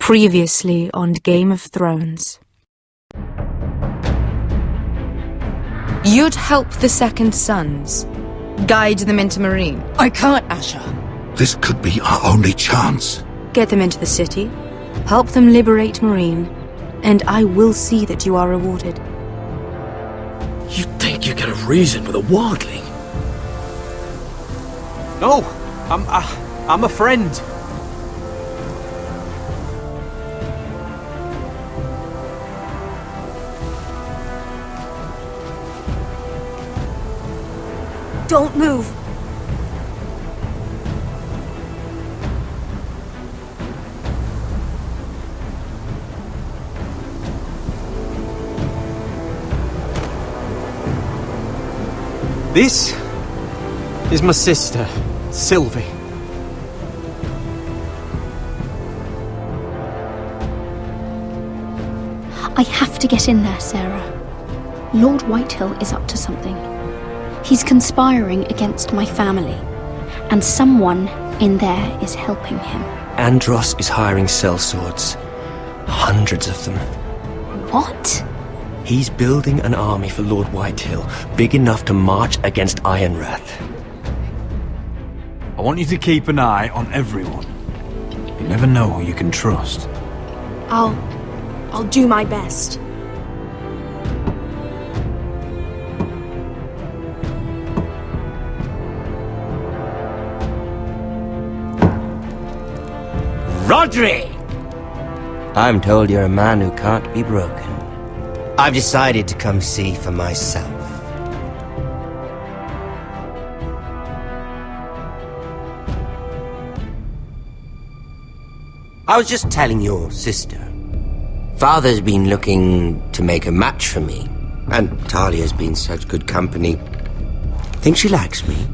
Previously on Game of Thrones. You'd help the Second Sons. Guide them into Marine. I can't, Asher. This could be our only chance. Get them into the city. Help them liberate Marine. And I will see that you are rewarded. You think you can reason with a wildling? No, I'm a friend. Don't move. This is my sister, Sylvie. I have to get in there, Sarah. Lord Whitehill is up to something. He's conspiring against my family, and someone in there is helping him. Andros is hiring sellswords. Hundreds of them. What? He's building an army for Lord Whitehill, big enough to march against Ironrath. I want you to keep an eye on everyone. You never know who you can trust. I'll do my best. Rodri! I'm told you're a man who can't be broken. I've decided to come see for myself. I was just telling your sister. Father's been looking to make a match for me, and Talia's been such good company. Think she likes me?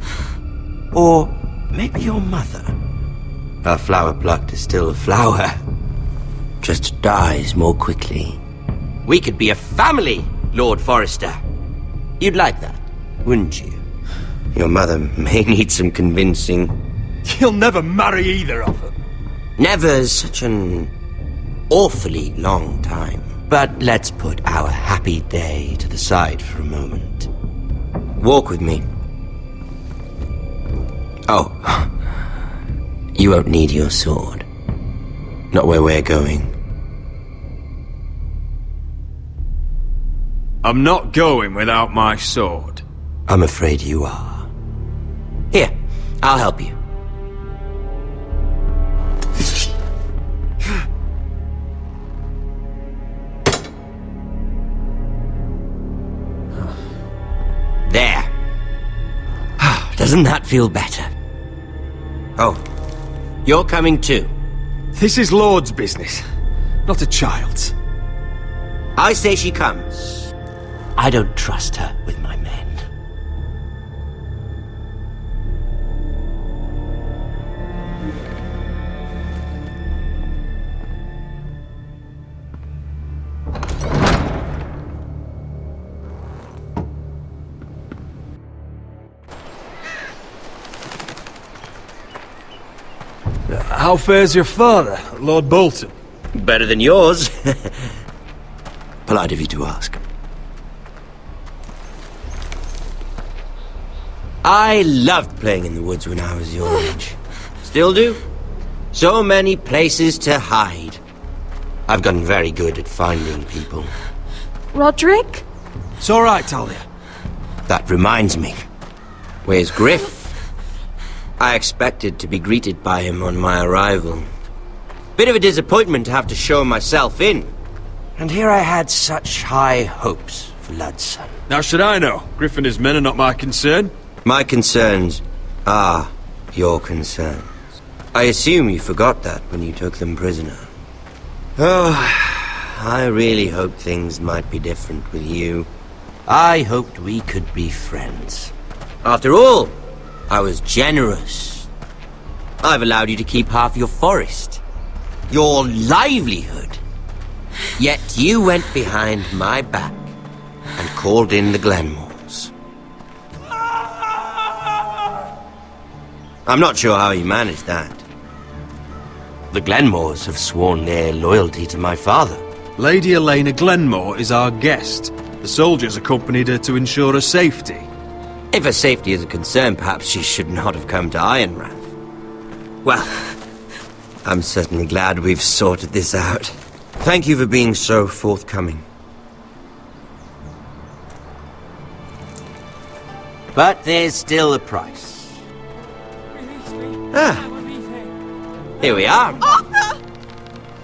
Or maybe your mother? A flower plucked is still a flower. Just dies more quickly. We could be a family, Lord Forrester. You'd like that, wouldn't you? Your mother may need some convincing. You'll never marry either of them. Never's such an awfully long time. But let's put our happy day to the side for a moment. Walk with me. Oh, you won't need your sword. Not where we're going. I'm not going without my sword. I'm afraid you are. Here, I'll help you. There. Doesn't that feel better? Oh, you're coming too. This is Lord's business, not a child's. I say she comes. I don't trust her with my men. How fares your father, Lord Bolton? Better than yours. Polite of you to ask. I loved playing in the woods when I was your age. Still do. So many places to hide. I've gotten very good at finding people. Roderick? It's all right, Talia. That reminds me. Where's Griff? I expected to be greeted by him on my arrival. Bit of a disappointment to have to show myself in. And here I had such high hopes for Ludson. Now should I know? Griff and his men are not my concern. My concerns are your concerns. I assume you forgot that when you took them prisoner. Oh, I really hoped things might be different with you. I hoped we could be friends. After all, I was generous. I've allowed you to keep half your forest, your livelihood. Yet you went behind my back and called in the Glenmores. I'm not sure how you managed that. The Glenmores have sworn their loyalty to my father. Lady Elena Glenmore is our guest. The soldiers accompanied her to ensure her safety. If her safety is a concern, perhaps she should not have come to Ironrath. Well, I'm certainly glad we've sorted this out. Thank you for being so forthcoming. But there's still a price. Ah, here we are. Arthur!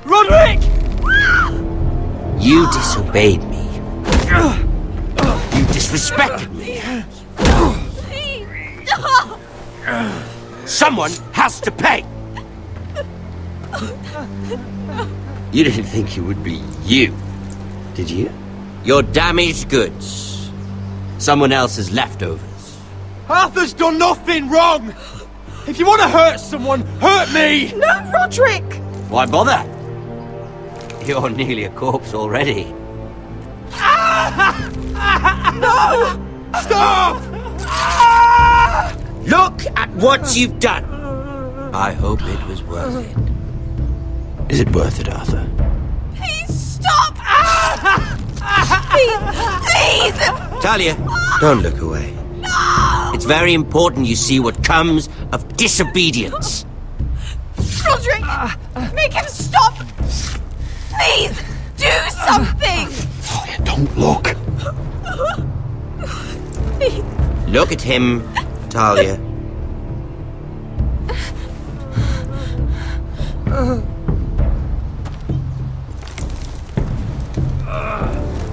Roderick! You disobeyed me. You disrespected me. Please! Someone has to pay! You didn't think it would be you, did you? Your damaged goods. Someone else's leftovers. Arthur's done nothing wrong! If you want to hurt someone, hurt me! No, Roderick! Why bother? You're nearly a corpse already. No! Stop! Look at what you've done! I hope it was worth it. Is it worth it, Arthur? Please stop! Please! Please! Talia, don't look away. No! It's very important you see what comes of disobedience. Roderick! Make him stop! Please! Do something! Talia, don't look. Please! Look at him, Talia.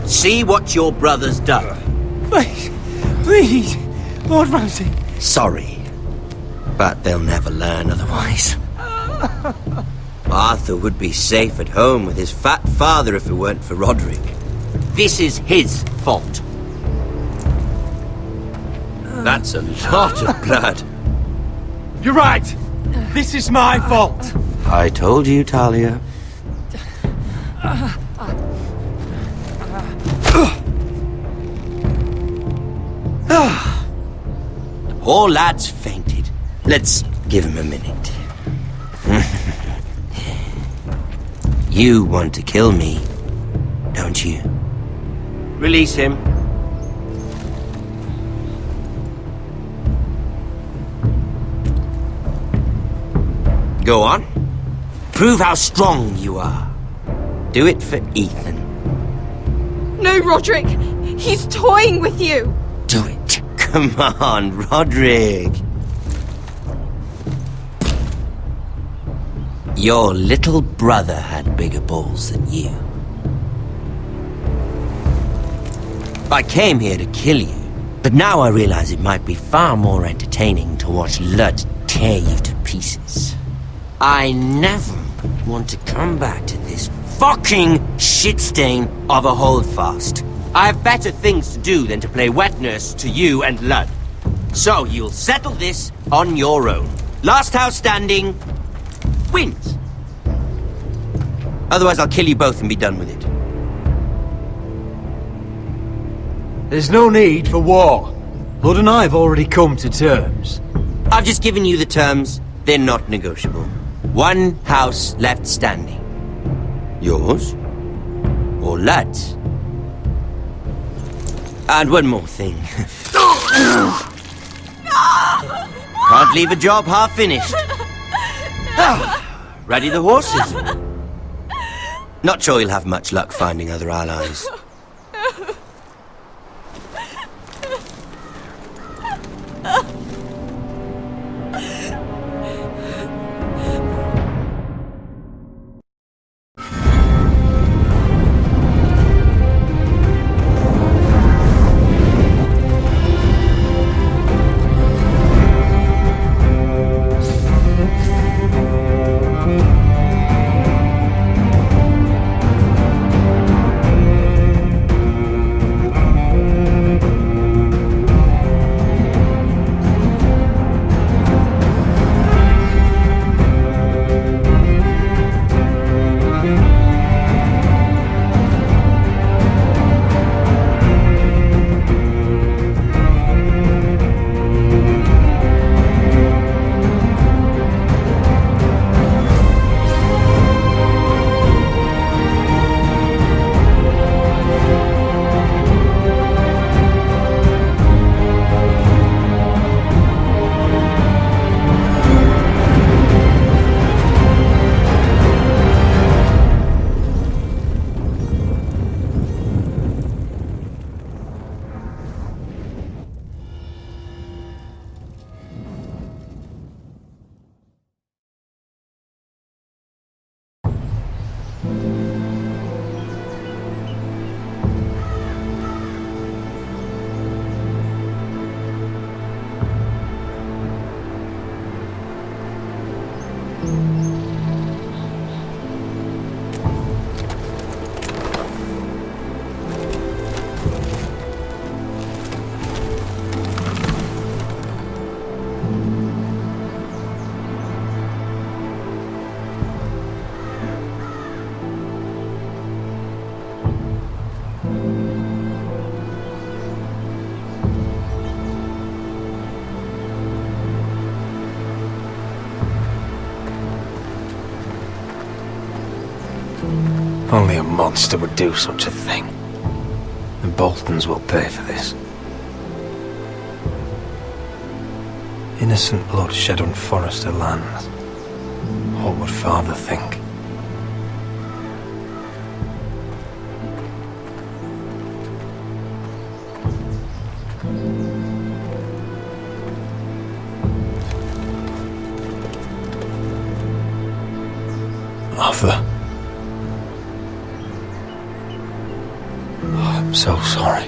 See what your brother's done. Please! Lord Ramsay! Sorry, but they'll never learn otherwise. Arthur would be safe at home with his fat father if it weren't for Roderick. This is his fault. That's a lot of blood. You're right! This is my fault! I told you, Talia. The poor lad's fainted. Let's give him a minute. You want to kill me, don't you? Release him. Go on. Prove how strong you are. Do it for Ethan. No, Roderick! He's toying with you! Do it. Come on, Roderick. Your little brother had bigger balls than you. I came here to kill you, but now I realize it might be far more entertaining to watch Lud tear you to pieces. I never want to come back to this fucking shit stain of a holdfast. I have better things to do than to play wet nurse to you and Lud. So you'll settle this on your own. Last house standing wins. Otherwise I'll kill you both and be done with it. There's no need for war. Lord and I have already come to terms. I've just given you the terms. They're not negotiable. One house left standing. Yours or Lud's? And one more thing. Can't leave a job half finished. Ready the horses? Not sure you'll have much luck finding other allies. Only a monster would do such a thing. The Boltons will pay for this. Innocent blood shed on Forrester lands. What would Father think? Arthur. I'm so sorry.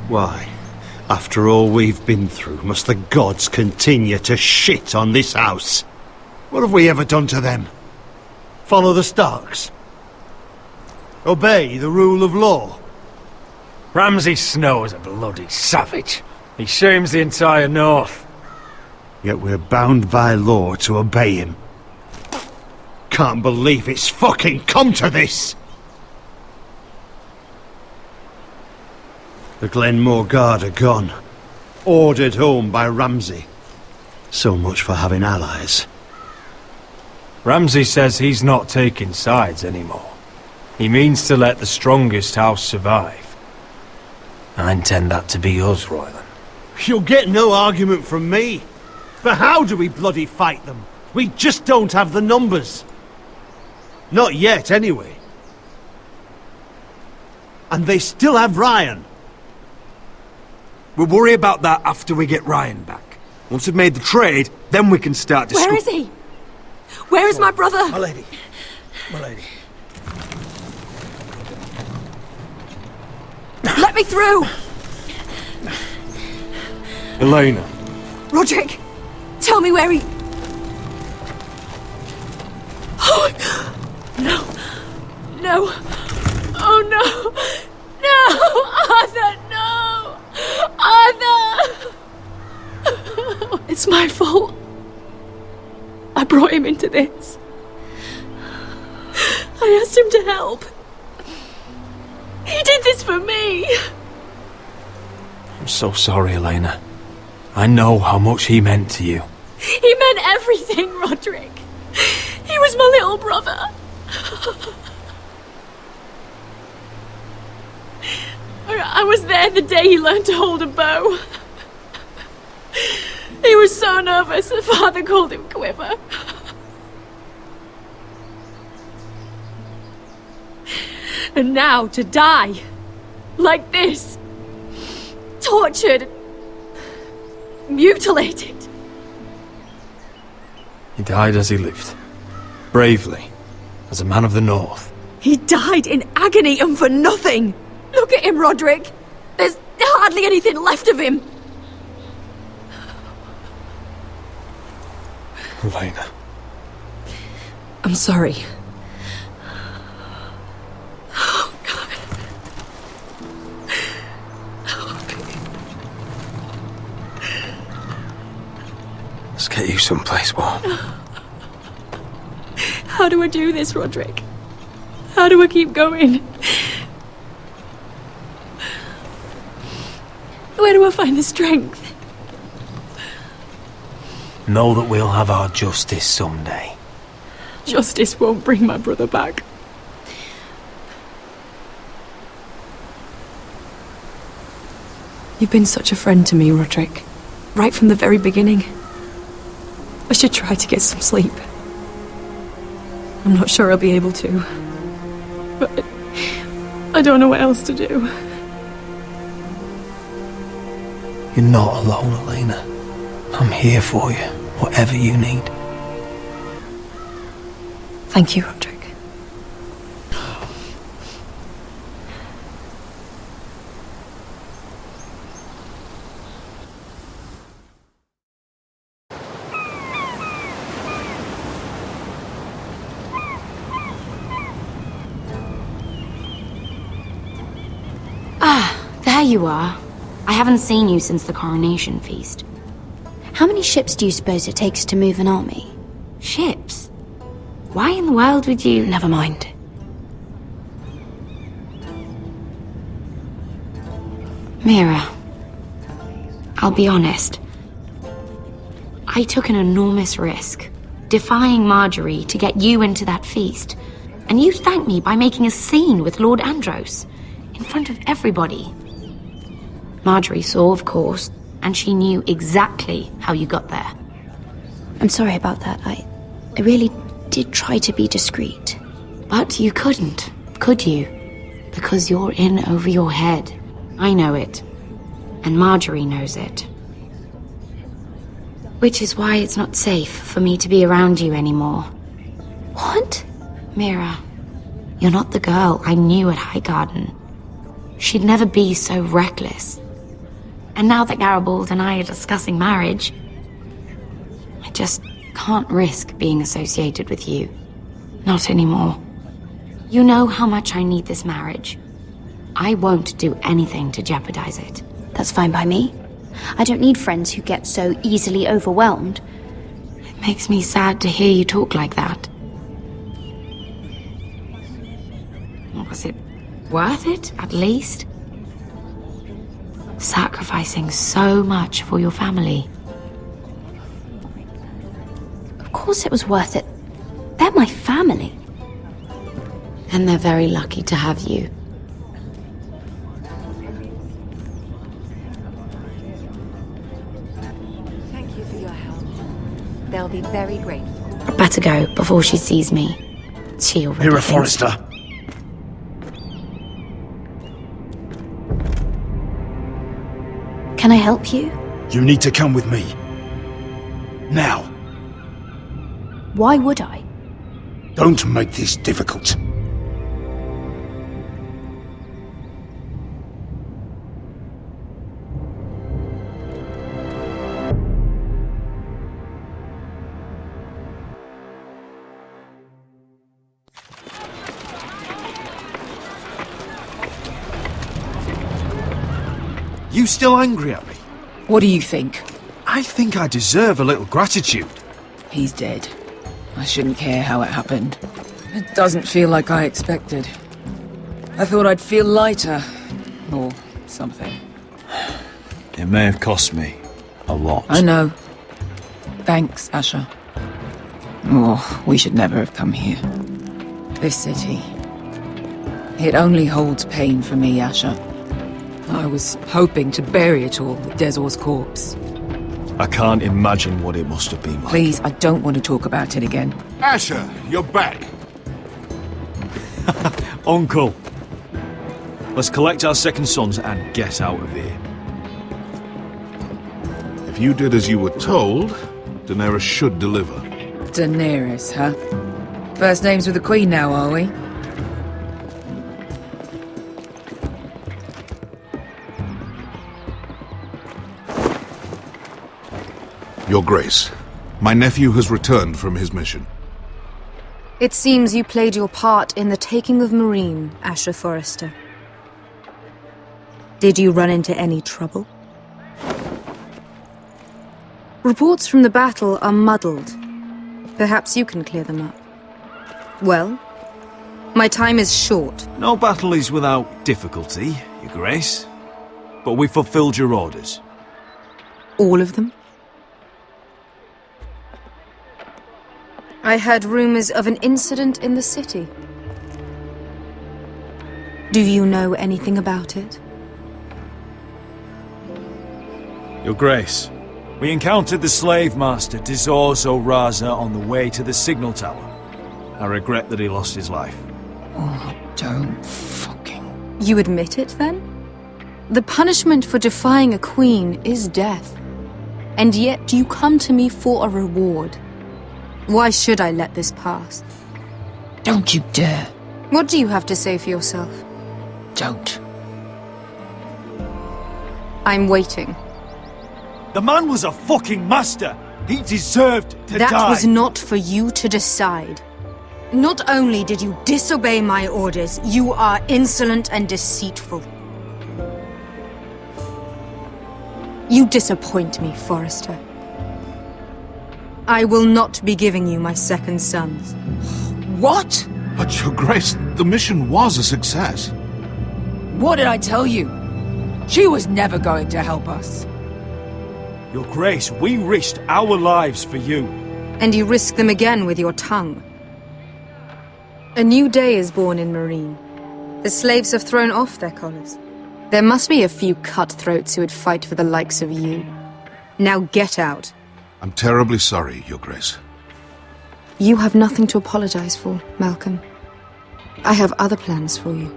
Why, after all we've been through, must the gods continue to shit on this house? What have we ever done to them? Follow the Starks? Obey the rule of law? Ramsay Snow is a bloody savage. He shames the entire North. Yet we're bound by law to obey him. Can't believe it's fucking come to this! The Glenmore Guard are gone. Ordered home by Ramsay. So much for having allies. Ramsay says he's not taking sides anymore. He means to let the strongest house survive. I intend that to be us, Royland. You'll get no argument from me. But how do we bloody fight them? We just don't have the numbers. Not yet, anyway. And they still have Ryan. We'll worry about that after we get Ryan back. Once we've made the trade, then we can start discussing. Where is he? Where is my brother? My lady. My lady. Let me through! Elena. Roderick, tell me where he... Oh, no. No. Oh, no. No! Arthur, no! Arthur! It's my fault. I brought him into this. I asked him to help. He did this for me. I'm so sorry, Elena. I know how much he meant to you. He meant everything, Roderick. He was my little brother. I was there the day he learned to hold a bow. He was so nervous that Father called him Quiver. And now to die like this, tortured, mutilated. He died as he lived, bravely, as a man of the North. He died in agony and for nothing. Look at him, Roderick. There's hardly anything left of him. Elena. I'm sorry. Oh, God. Let's get you someplace warm. How do I do this, Roderick? How do I keep going? Where do I find the strength? Know that we'll have our justice someday. Justice won't bring my brother back. You've been such a friend to me, Roderick. Right from the very beginning. I should try to get some sleep. I'm not sure I'll be able to. But I don't know what else to do. You're not alone, Elena. I'm here for you, whatever you need. Thank you, Roderick. you are. I haven't seen you since the coronation feast. How many ships do you suppose it takes to move an army? Ships? Why in the world would you... Never mind. Mira, I'll be honest. I took an enormous risk, defying Marjorie to get you into that feast. And you thanked me by making a scene with Lord Andros, in front of everybody. Marjorie saw, of course, and she knew exactly how you got there. I'm sorry about that. I really did try to be discreet. But you couldn't, could you? Because you're in over your head. I know it. And Marjorie knows it. Which is why it's not safe for me to be around you anymore. What? Mira, you're not the girl I knew at Highgarden. She'd never be so reckless. And now that Garibald and I are discussing marriage, I just can't risk being associated with you. Not anymore. You know how much I need this marriage. I won't do anything to jeopardize it. That's fine by me. I don't need friends who get so easily overwhelmed. It makes me sad to hear you talk like that. Was it worth it, at least? Sacrificing so much for your family. Of course it was worth it. They're my family. And they're very lucky to have you. Thank you for your help. They'll be very grateful. Better go before she sees me. She already Mira thinks- Forrester. Can I help you? You need to come with me. Now. Why would I? Don't make this difficult. You still angry at me? What do you think? I think I deserve a little gratitude. He's dead. I shouldn't care how it happened. It doesn't feel like I expected. I thought I'd feel lighter. Or something. It may have cost me a lot. I know. Thanks, Asher. Oh, we should never have come here. This city. It only holds pain for me, Asher. I was hoping to bury it all with Dezor's corpse. I can't imagine what it must have been like. Please, I don't want to talk about it again. Asher, you're back. Uncle. Let's collect our second sons and get out of here. If you did as you were told, Daenerys should deliver. Daenerys, huh? First names with the Queen now, are we? Your Grace, my nephew has returned from his mission. It seems you played your part in the taking of Marine, Asher Forrester. Did you run into any trouble? Reports from the battle are muddled. Perhaps you can clear them up. Well, my time is short. No battle is without difficulty, Your Grace. But we fulfilled your orders. All of them? I heard rumors of an incident in the city. Do you know anything about it? Your Grace, we encountered the slave master Dezor Zoraza on the way to the signal tower. I regret that he lost his life. Oh, don't fucking... You admit it, then? The punishment for defying a queen is death. And yet you come to me for a reward. Why should I let this pass? Don't you dare. What do you have to say for yourself? Don't. I'm waiting. The man was a fucking master! He deserved to die! That was not for you to decide. Not only did you disobey my orders, you are insolent and deceitful. You disappoint me, Forrester. I will not be giving you my second sons. What? But Your Grace, the mission was a success. What did I tell you? She was never going to help us. Your Grace, we risked our lives for you. And you risk them again with your tongue. A new day is born in Marine. The slaves have thrown off their collars. There must be a few cutthroats who would fight for the likes of you. Now get out. I'm terribly sorry, Your Grace. You have nothing to apologize for, Malcolm. I have other plans for you.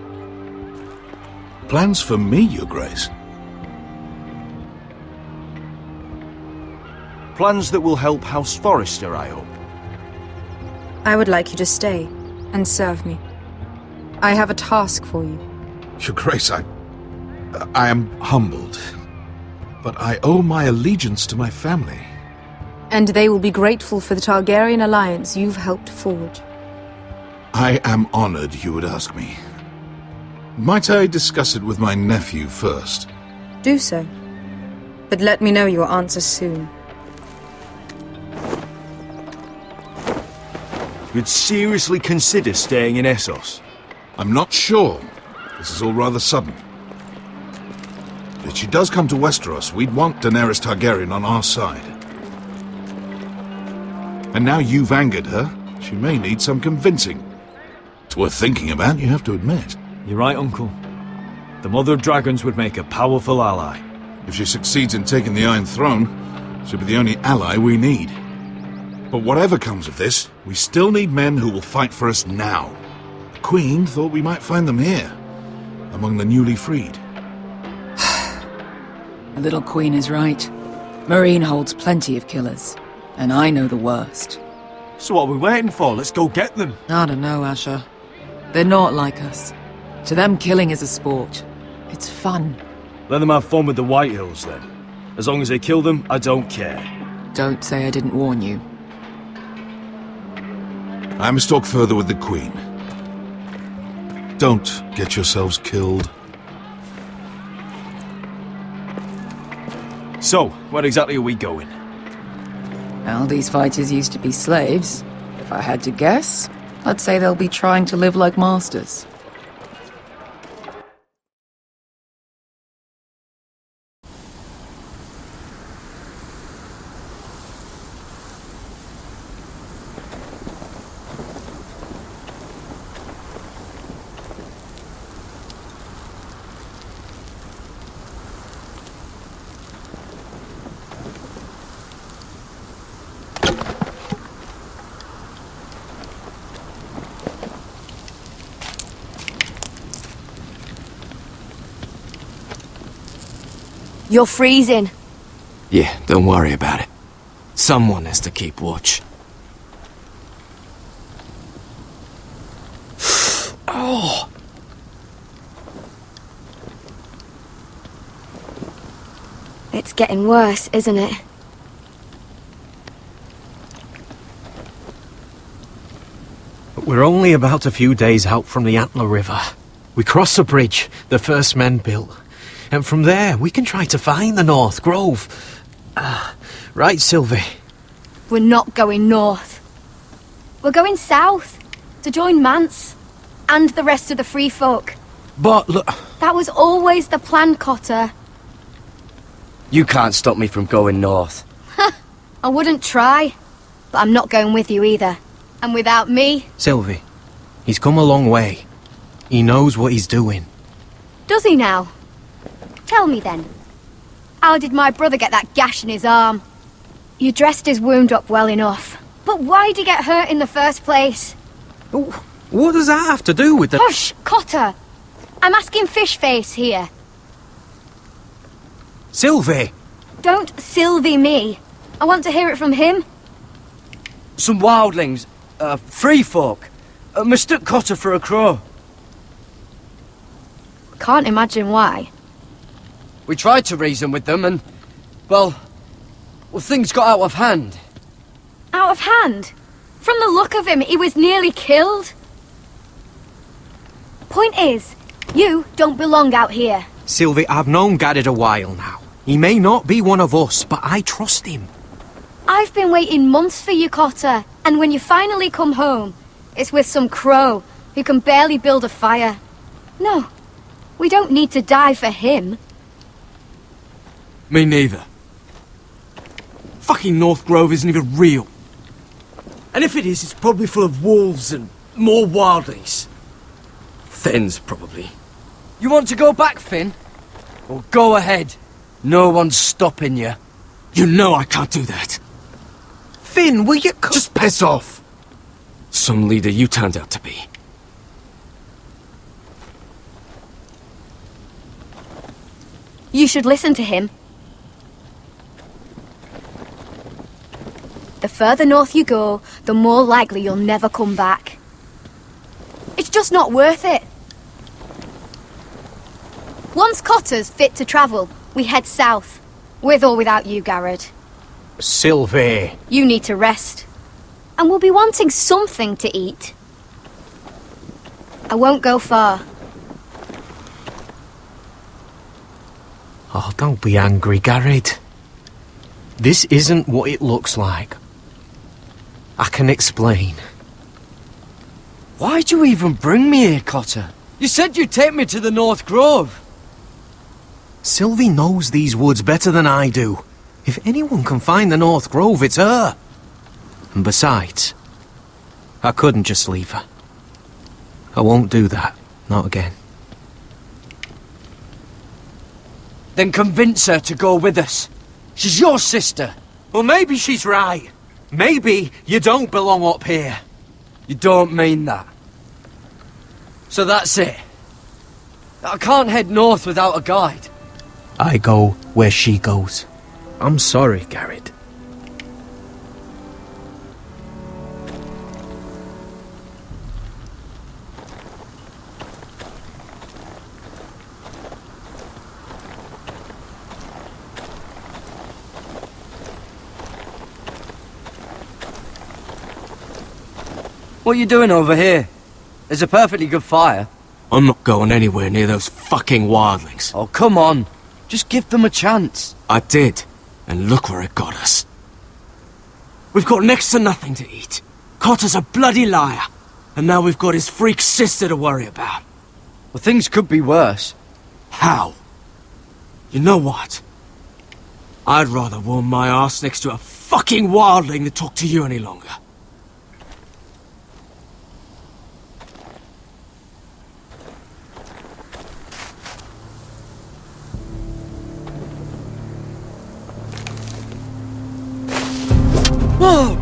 Plans for me, Your Grace? Plans that will help House Forrester, I hope. I would like you to stay and serve me. I have a task for you. Your Grace, I am humbled. But I owe my allegiance to my family. And they will be grateful for the Targaryen alliance you've helped forge. I am honored you would ask me. Might I discuss it with my nephew first? Do so. But let me know your answer soon. You'd seriously consider staying in Essos? I'm not sure. This is all rather sudden. If she does come to Westeros, we'd want Daenerys Targaryen on our side. And now you've angered her, she may need some convincing. It's worth thinking about, you have to admit. You're right, Uncle. The Mother of Dragons would make a powerful ally. If she succeeds in taking the Iron Throne, she'll be the only ally we need. But whatever comes of this, we still need men who will fight for us now. The Queen thought we might find them here, among the newly freed. The little queen is right. Marine holds plenty of killers, and I know the worst. So what are we waiting for? Let's go get them. I don't know, Asher. They're not like us. To them, killing is a sport. It's fun. Let them have fun with the White Hills, then. As long as they kill them, I don't care. Don't say I didn't warn you. I must talk further with the Queen. Don't get yourselves killed. So, where exactly are we going? Well, these fighters used to be slaves. If I had to guess, I'd say they'll be trying to live like masters. You're freezing. Yeah, don't worry about it. Someone has to keep watch. Oh! It's getting worse, isn't it? We're only about a few days out from the Antler River. We cross the bridge the first men built. And from there, we can try to find the North Grove. Right, Sylvie? We're not going north. We're going south, to join Mance, and the rest of the Free Folk. But look... That was always the plan, Cotter. You can't stop me from going north. I wouldn't try, but I'm not going with you either. And without me... Sylvie, he's come a long way. He knows what he's doing. Does he now? Tell me then. How did my brother get that gash in his arm? You dressed his wound up well enough. But why'd he get hurt in the first place? What does that have to do with the... Hush, Cotter! I'm asking Fishface here. Sylvie! Don't Sylvie me. I want to hear it from him. Some wildlings, free folk, mistook Cotter for a crow. Can't imagine why. We tried to reason with them and, well, things got out of hand. Out of hand? From the look of him, he was nearly killed. Point is, you don't belong out here. Sylvie, I've known Gadded a while now. He may not be one of us, but I trust him. I've been waiting months for you, Cotter. And when you finally come home, it's with some crow who can barely build a fire. No, we don't need to die for him. Me neither. Fucking North Grove isn't even real. And if it is, it's probably full of wolves and more wildlings. Thins, probably. You want to go back, Finn? Well, go ahead. No one's stopping you. You know I can't do that. Finn, will you just piss off? Some leader you turned out to be. You should listen to him. The further north you go, the more likely you'll never come back. It's just not worth it. Once Cotter's fit to travel, we head south. With or without you, Garrett. Sylvie. You need to rest. And we'll be wanting something to eat. I won't go far. Oh, don't be angry, Garrett. This isn't what it looks like. I can explain. Why'd you even bring me here, Cotter? You said you'd take me to the North Grove. Sylvie knows these woods better than I do. If anyone can find the North Grove, it's her. And besides, I couldn't just leave her. I won't do that. Not again. Then convince her to go with us. She's your sister. Well, maybe she's right. Maybe you don't belong up here. You don't mean that. So that's it. I can't head north without a guide. I go where she goes. I'm sorry, Garrett. What are you doing over here? There's a perfectly good fire. I'm not going anywhere near those fucking wildlings. Oh, come on. Just give them a chance. I did, and look where it got us. We've got next to nothing to eat. Cotter's a bloody liar, and now we've got his freak sister to worry about. Well, things could be worse. How? You know what? I'd rather warm my ass next to a fucking wildling than talk to you any longer. Whoa!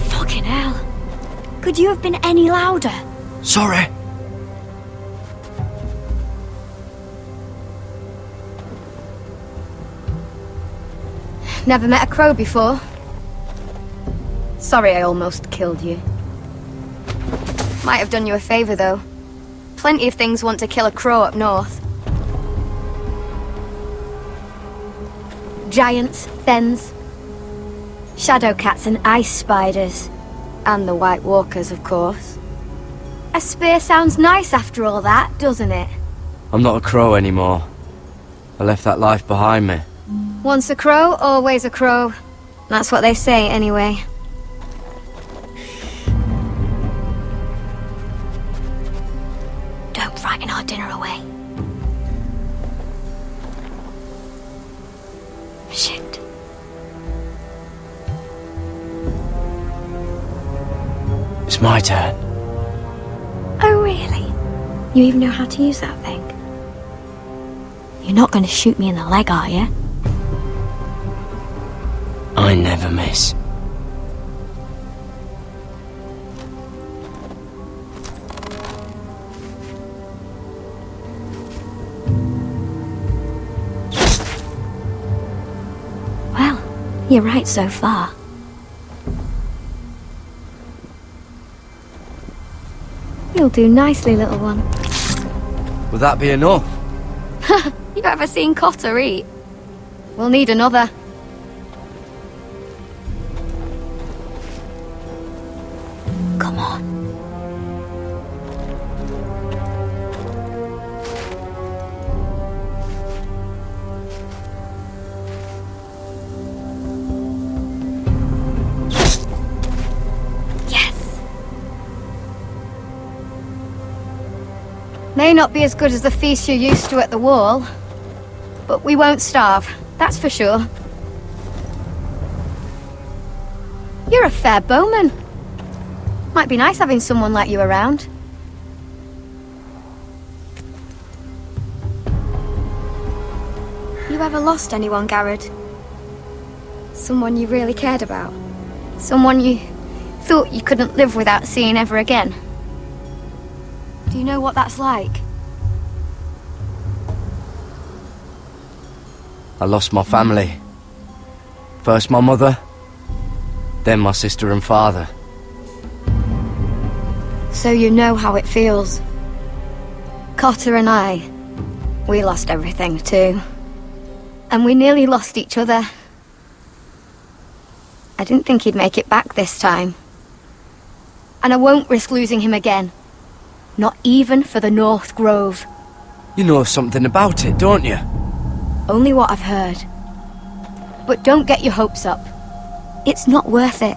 Fucking hell. Could you have been any louder? Sorry. Never met a crow before. Sorry I almost killed you. Might have done you a favor, though. Plenty of things want to kill a crow up north. Giants, thens, shadow cats and ice spiders. And the White Walkers, of course. A spear sounds nice after all that, doesn't it? I'm not a crow anymore. I left that life behind me. Once a crow, always a crow. That's what they say, anyway. Don't frighten our dinner away. Shit. It's my turn. Oh, really? You even know how to use that thing? You're not going to shoot me in the leg, are you? I never miss. Well, you're right so far. You'll do nicely, little one. Will that be enough? You ever seen Cotter eat? We'll need another. Come on. May not be as good as the feast you're used to at the wall, but we won't starve, that's for sure. You're a fair bowman. Might be nice having someone like you around. You ever lost anyone, Garrod? Someone you really cared about? Someone you thought you couldn't live without seeing ever again? Do you know what that's like? I lost my family. First my mother, then my sister and father. So you know how it feels. Cotter and I, we lost everything too. And we nearly lost each other. I didn't think he'd make it back this time. And I won't risk losing him again. Not even for the North Grove. You know something about it, don't you? Only what I've heard. But don't get your hopes up. It's not worth it.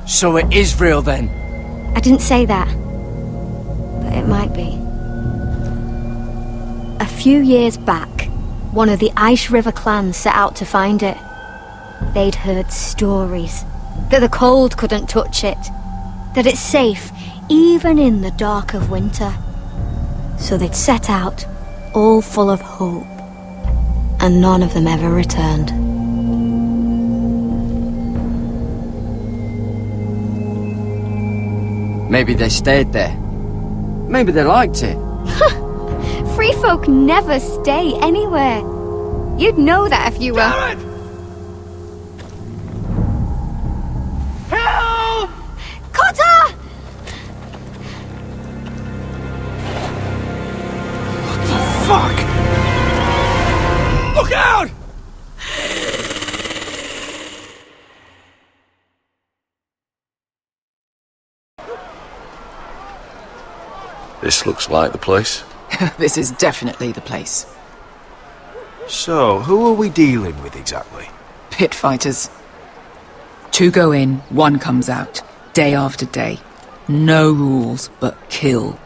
So it is real then? I didn't say that. But it might be. A few years back, one of the Ice River clans set out to find it. They'd heard stories. That the cold couldn't touch it. That it's safe, even in the dark of winter. So they'd set out, all full of hope. And none of them ever returned. Maybe they stayed there. Maybe they liked it. Free folk never stay anywhere. You'd know that if you were... Garrod! Help! Cotter! What the fuck? Look out! This looks like the place. This is definitely the place. So, who are we dealing with exactly? Pit fighters. 2 go in, 1 comes out. Day after day. No rules, but kill.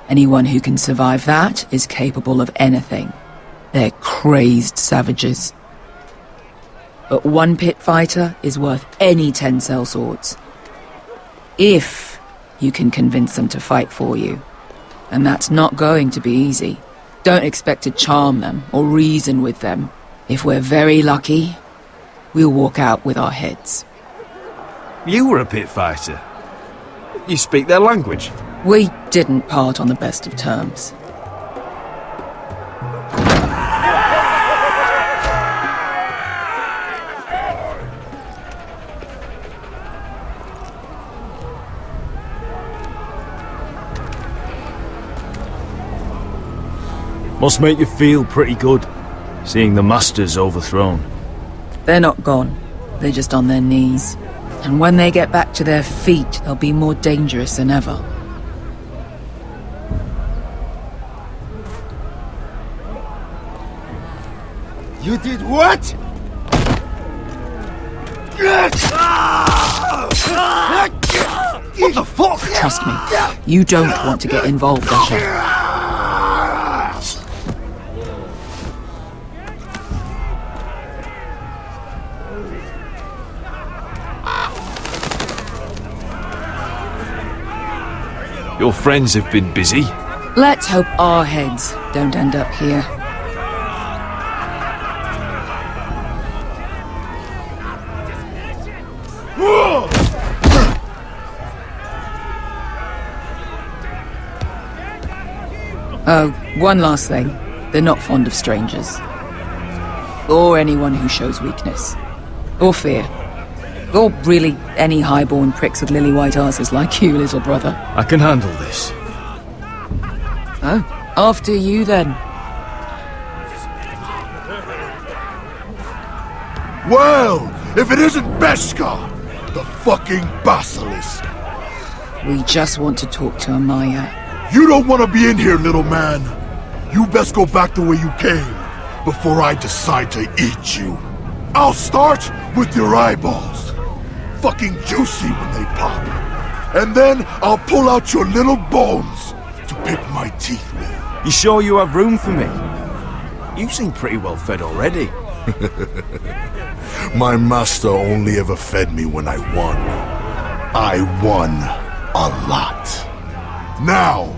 Anyone who can survive that is capable of anything. They're crazed savages. But 1 pit fighter is worth any 10 sellswords. If you can convince them to fight for you. And that's not going to be easy. Don't expect to charm them or reason with them. If we're very lucky, we'll walk out with our heads. You were a pit fighter. You speak their language. We didn't part on the best of terms. Must make you feel pretty good, seeing the Masters overthrown. They're not gone. They're just on their knees. And when they get back to their feet, they'll be more dangerous than ever. You did what? What the fuck? Trust me, you don't want to get involved, Asher. Your friends have been busy. Let's hope our heads don't end up here. Oh, one last thing. They're not fond of strangers. Or anyone who shows weakness. Or fear. Or really any highborn pricks with lily-white asses like you, little brother. I can handle this. Oh, after you then. Well, if it isn't Beskar, the fucking basilisk. We just want to talk to Amaya. You don't want to be in here, little man. You best go back the way you came, before I decide to eat you. I'll start with your eyeballs. Fucking juicy when they pop. and then I'll pull out your little bones to pick my teeth with. You sure you have room for me? You seem pretty well fed already. My master only ever fed me when I won. I won a lot. Now,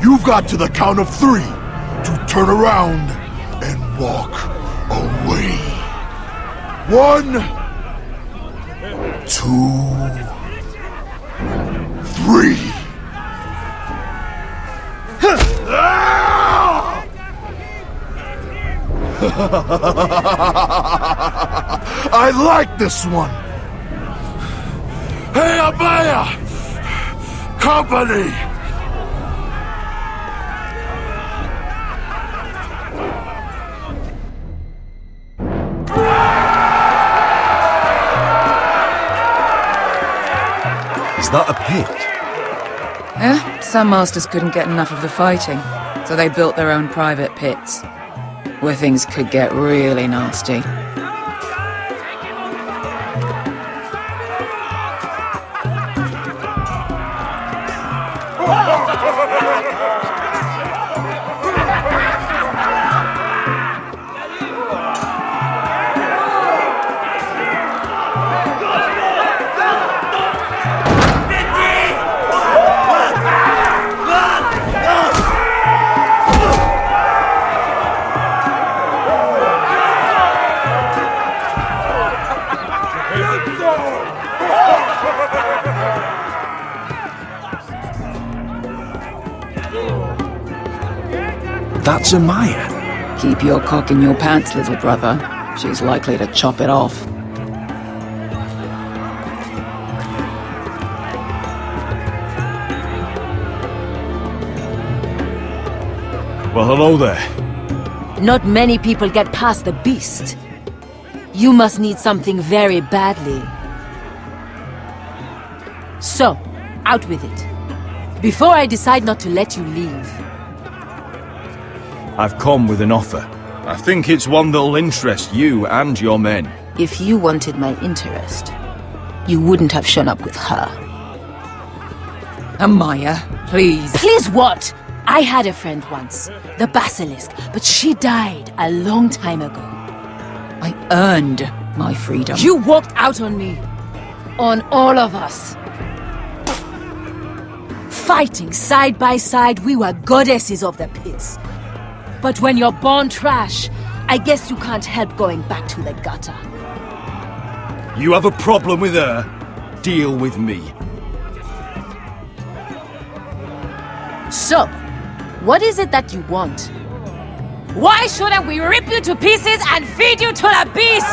you've got to the count of 3 to turn around and walk away. 1, 2, 3. I like this one. Hey, Abaya! Company! Is that a pit? Eh? Some masters couldn't get enough of the fighting, so they built their own private pits, where things could get really nasty. That's Amaya. Keep your cock in your pants, little brother. She's likely to chop it off. Well, hello there. Not many people get past the beast. You must need something very badly. So, out with it. Before I decide not to let you leave. I've come with an offer. I think it's one that'll interest you and your men. If you wanted my interest, you wouldn't have shown up with her. Amaya, please. Please what? I had a friend once, the Basilisk, but she died a long time ago. I earned my freedom. You walked out on me. On all of us. Fighting side by side, we were goddesses of the pits. But when you're born trash, I guess you can't help going back to the gutter. You have a problem with her? Deal with me. So, what is it that you want? Why shouldn't we rip you to pieces and feed you to the beast?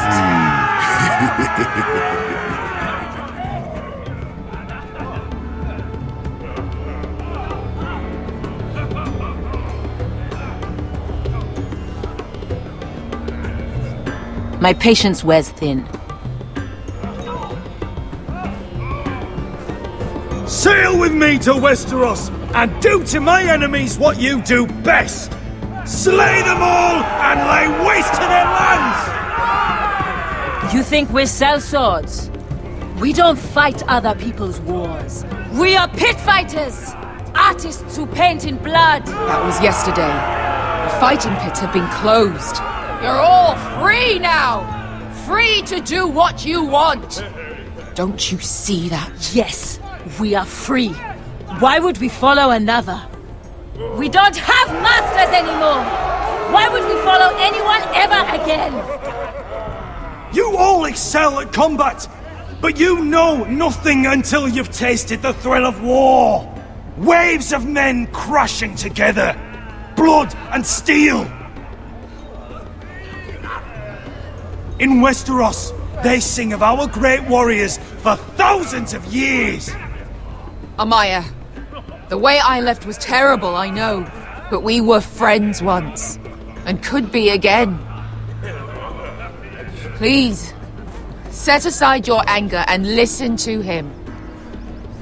My patience wears thin. Sail with me to Westeros and do to my enemies what you do best. Slay them all and lay waste to their lands! You think we sell swords? We don't fight other people's wars. We are pit fighters! Artists who paint in blood! That was yesterday. The fighting pits have been closed. You're all free now! Free to do what you want! Don't you see that? Yes, we are free. Why would we follow another? We don't have masters anymore! Why would we follow anyone ever again? You all excel at combat, but you know nothing until you've tasted the thrill of war. Waves of men crashing together. Blood and steel. In Westeros, they sing of our great warriors for thousands of years. Amaya, the way I left was terrible, I know. But we were friends once. And could be again. Please, set aside your anger and listen to him.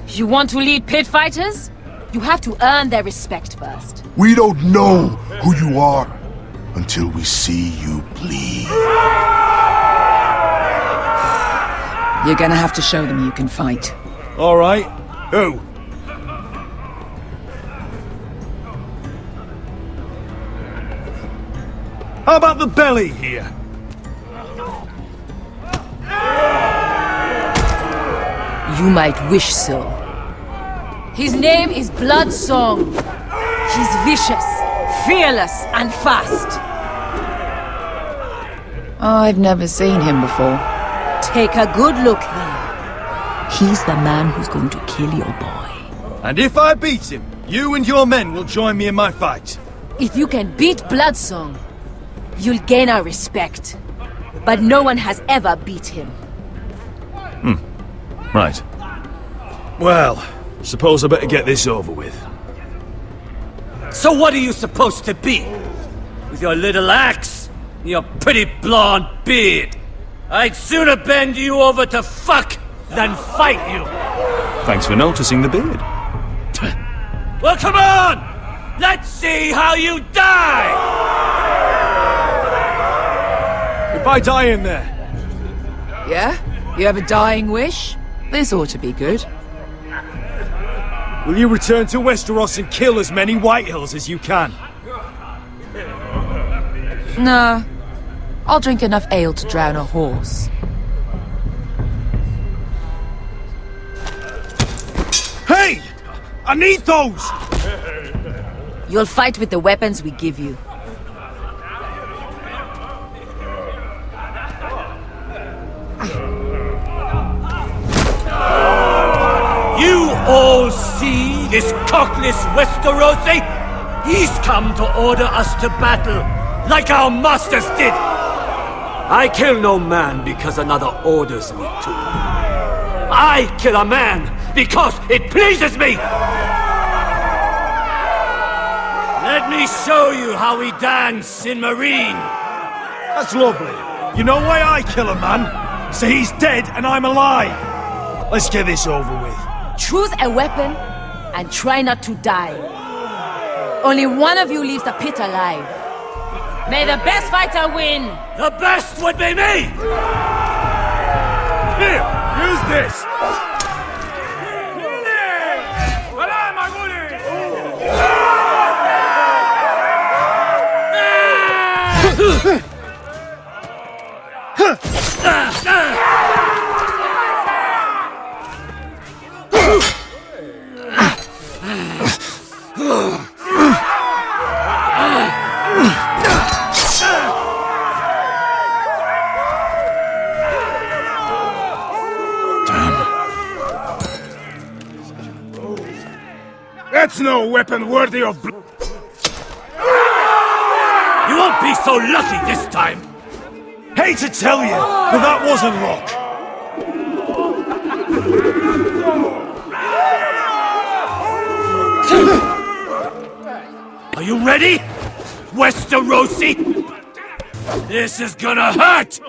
You want to lead pit fighters? You have to earn their respect first. We don't know who you are until we see you bleed. You're gonna have to show them you can fight. All right. Who? How about the belly here? You might wish so. His name is Bloodsong. He's vicious, fearless, and fast. I've never seen him before. Take a good look then. He's the man who's going to kill your boy. And if I beat him, you and your men will join me in my fight. If you can beat Bloodsong, you'll gain our respect. But no one has ever beat him. Right. Well, suppose I better get this over with. So what are you supposed to be? With your little axe and your pretty blonde beard? I'd sooner bend you over to fuck than fight you. Thanks for noticing the beard. Well, come on! Let's see how you die! If I die in there, Yeah? You have a dying wish? This ought to be good. will you return to Westeros and kill as many Whitehills as you can? Nah. I'll drink enough ale to drown a horse. Hey! I need those! You'll fight with the weapons we give you. You all see this cockless Westerosi? He's come to order us to battle, like our masters did. I kill no man because another orders me to. I kill a man because it pleases me! Let me show you how we dance in Marine. That's lovely. You know why I kill a man? So he's dead and I'm alive. Let's get this over with. Choose a weapon and try not to die. Only one of you leaves the pit alive. May the best fighter win! The best would be me! Here, use this! That's no weapon worthy of You won't be so lucky this time! Hate to tell you, but that wasn't luck. Are you ready, Westerosi? This is gonna hurt!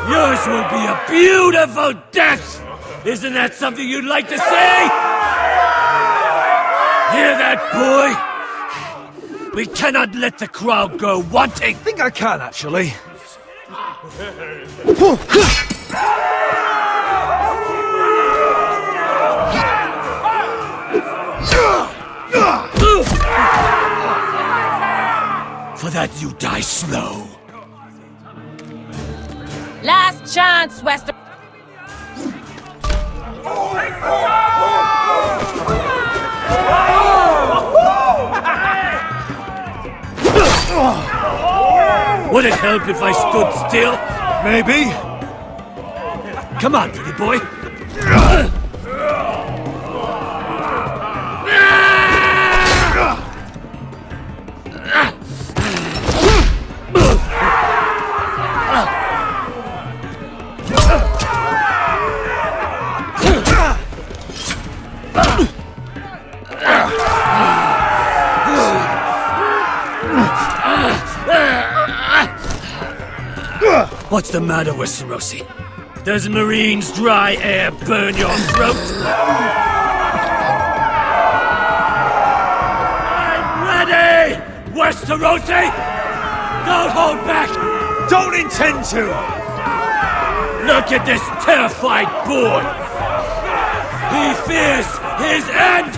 Yours will be a beautiful death! Isn't that something you'd like to say? Hear that, boy? We cannot let the crowd go wanting! I think I can, actually. For that you die slow. Last chance, Wester. Would it help if I stood still? Maybe. Come on, pretty boy. What's the matter, Westerosi? Does Marine's dry air burn your throat? I'm ready! Westerosi! Don't hold back! Don't intend to! Look at this terrified boy! He fears his end!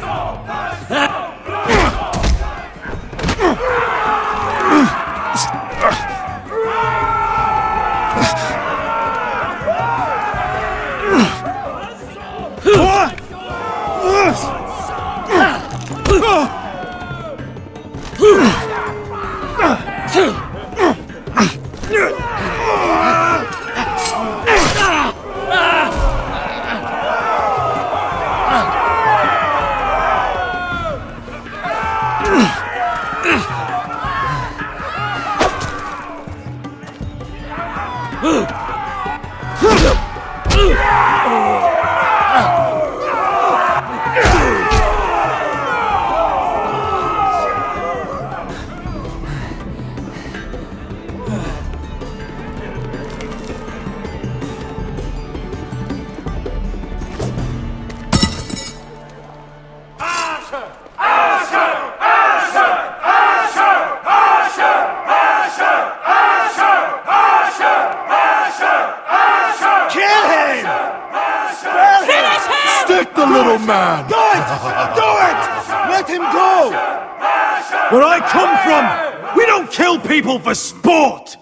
Stick the little man! Do it! Do it! Let him go! Where I come from, we don't kill people for sport!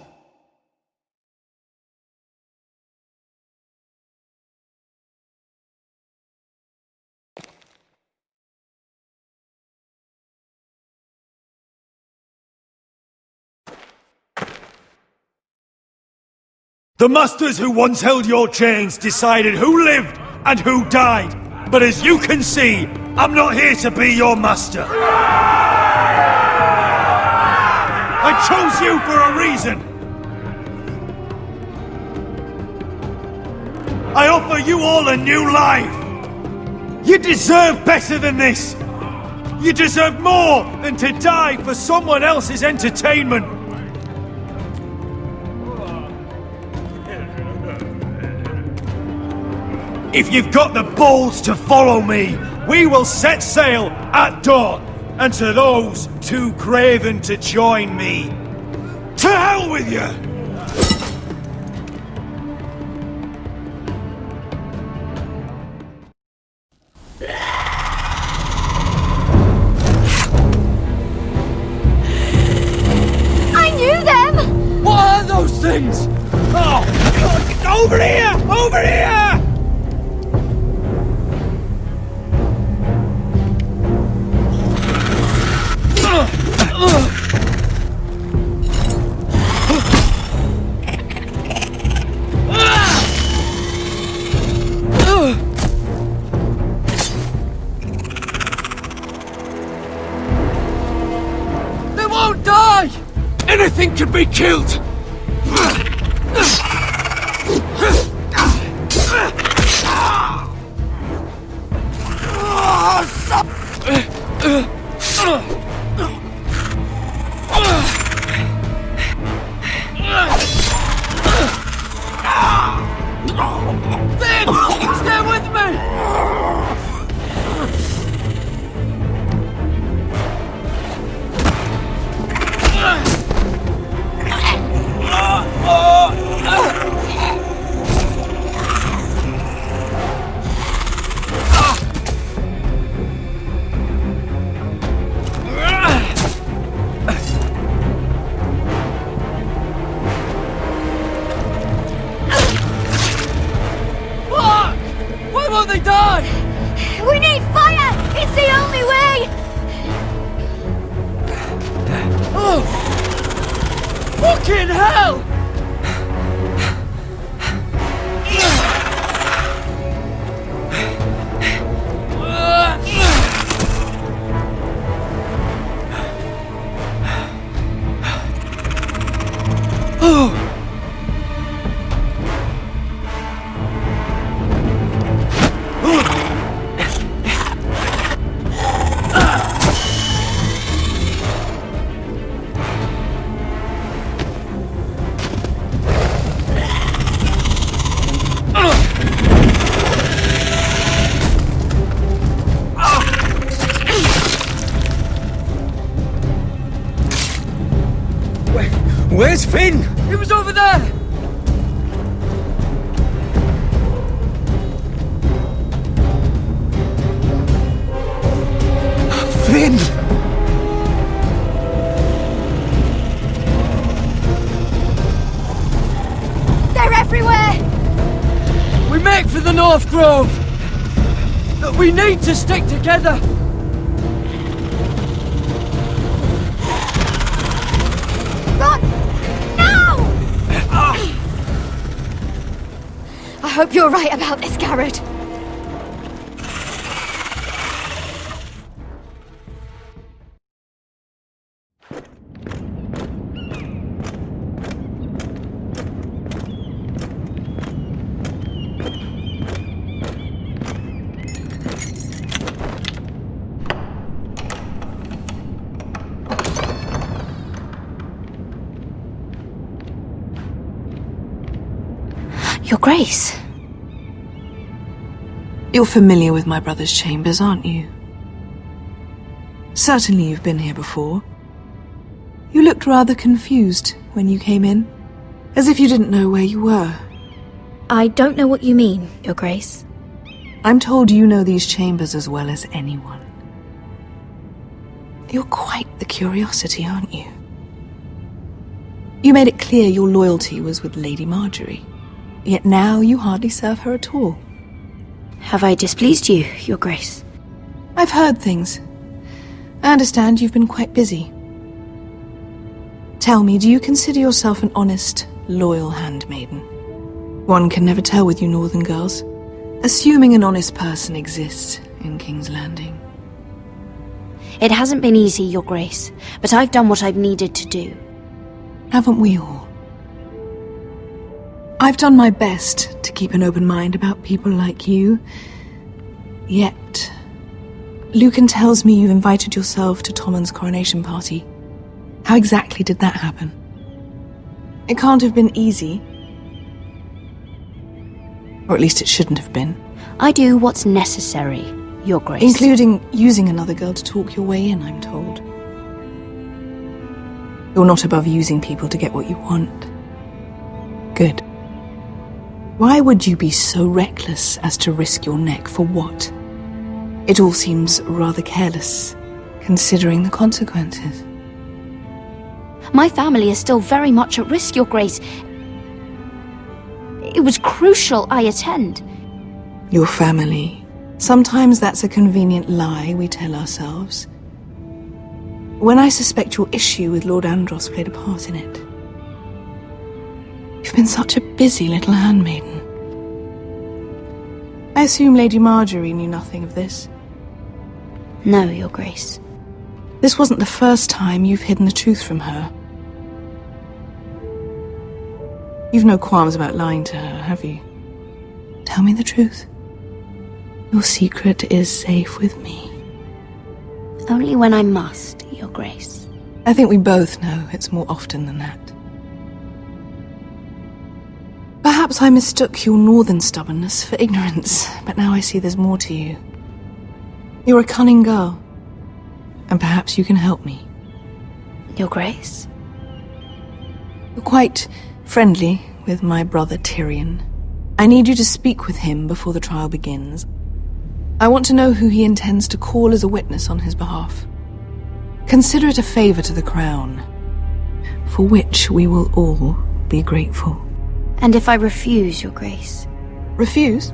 The masters who once held your chains decided who lived and who died. But as you can see, I'm not here to be your master. I chose you for a reason. I offer you all a new life. You deserve better than this. You deserve more than to die for someone else's entertainment. If you've got the balls to follow me, we will set sail at dawn. And to those too craven to join me, to hell with you! I knew them! What are those things? Oh, God, over here! Over here! They won't die! Anything can be killed! Stay with me! Why won't they die? We need fire! It's the only way! Oh! Fucking hell! Oh! Where's Finn? He was over there! in! They're everywhere! We make for the North Grove! But we need to stick together! Run! Now! I hope you're right about this, Garrett. Your Grace. You're familiar with my brother's chambers, aren't you? Certainly you've been here before. You looked rather confused when you came in, as if you didn't know where you were. I don't know what you mean, Your Grace. I'm told you know these chambers as well as anyone. You're quite the curiosity, aren't you? You made it clear your loyalty was with Lady Marjorie. Yet now you hardly serve her at all. Have I displeased you, Your Grace? I've heard things. I understand you've been quite busy. Tell me, do you consider yourself an honest, loyal handmaiden? One can never tell with you northern girls. Assuming an honest person exists in King's Landing. It hasn't been easy, Your Grace, but I've done what I've needed to do. Haven't we all? I've done my best to keep an open mind about people like you. Yet, Lucan tells me you've invited yourself to Tommen's coronation party. How exactly did that happen? It can't have been easy. Or at least it shouldn't have been. I do what's necessary, Your Grace. Including using another girl to talk your way in, I'm told. You're not above using people to get what you want. Good. Why would you be so reckless as to risk your neck for what? It all seems rather careless, considering the consequences. My family is still very much at risk, Your Grace. It was crucial I attend. Your family. Sometimes that's a convenient lie we tell ourselves. When I suspect your issue with Lord Andros played a part in it. You've been such a busy little handmaiden. I assume Lady Marjorie knew nothing of this. No, Your Grace. This wasn't the first time you've hidden the truth from her. You've no qualms about lying to her, have you? Tell me the truth. Your secret is safe with me. Only when I must, Your Grace. I think we both know it's more often than that. Perhaps I mistook your northern stubbornness for ignorance, but now I see there's more to you. You're a cunning girl, and perhaps you can help me. Your Grace? You're quite friendly with my brother Tyrion. I need you to speak with him before the trial begins. I want to know who he intends to call as a witness on his behalf. Consider it a favor to the crown, for which we will all be grateful. And if I refuse, Your Grace? Refuse?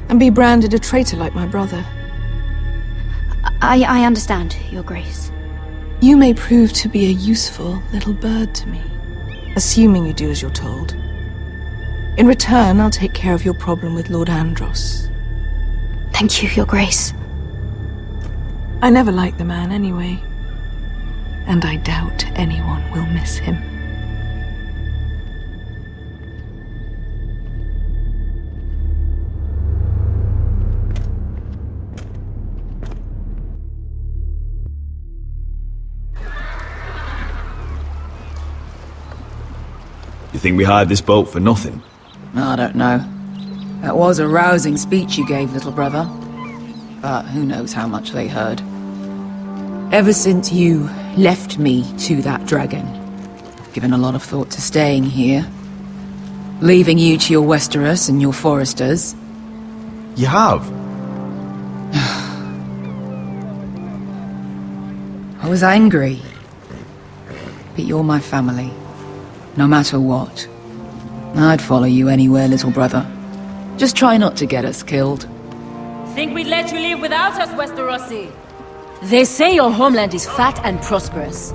And be branded a traitor like my brother? I understand, Your Grace. You may prove to be a useful little bird to me, assuming you do as you're told. In return, I'll take care of your problem with Lord Andros. Thank you, Your Grace. I never liked the man anyway, and I doubt anyone will miss him. You think we hired this boat for nothing? I don't know. That was a rousing speech you gave, little brother. But who knows how much they heard. Ever since you left me to that dragon, I've given a lot of thought to staying here. Leaving you to your Westeros and your Foresters. You have? I was angry. But you're my family. No matter what. I'd follow you anywhere, little brother. Just try not to get us killed. Think we'd let you leave without us, Westerosi? They say your homeland is fat and prosperous.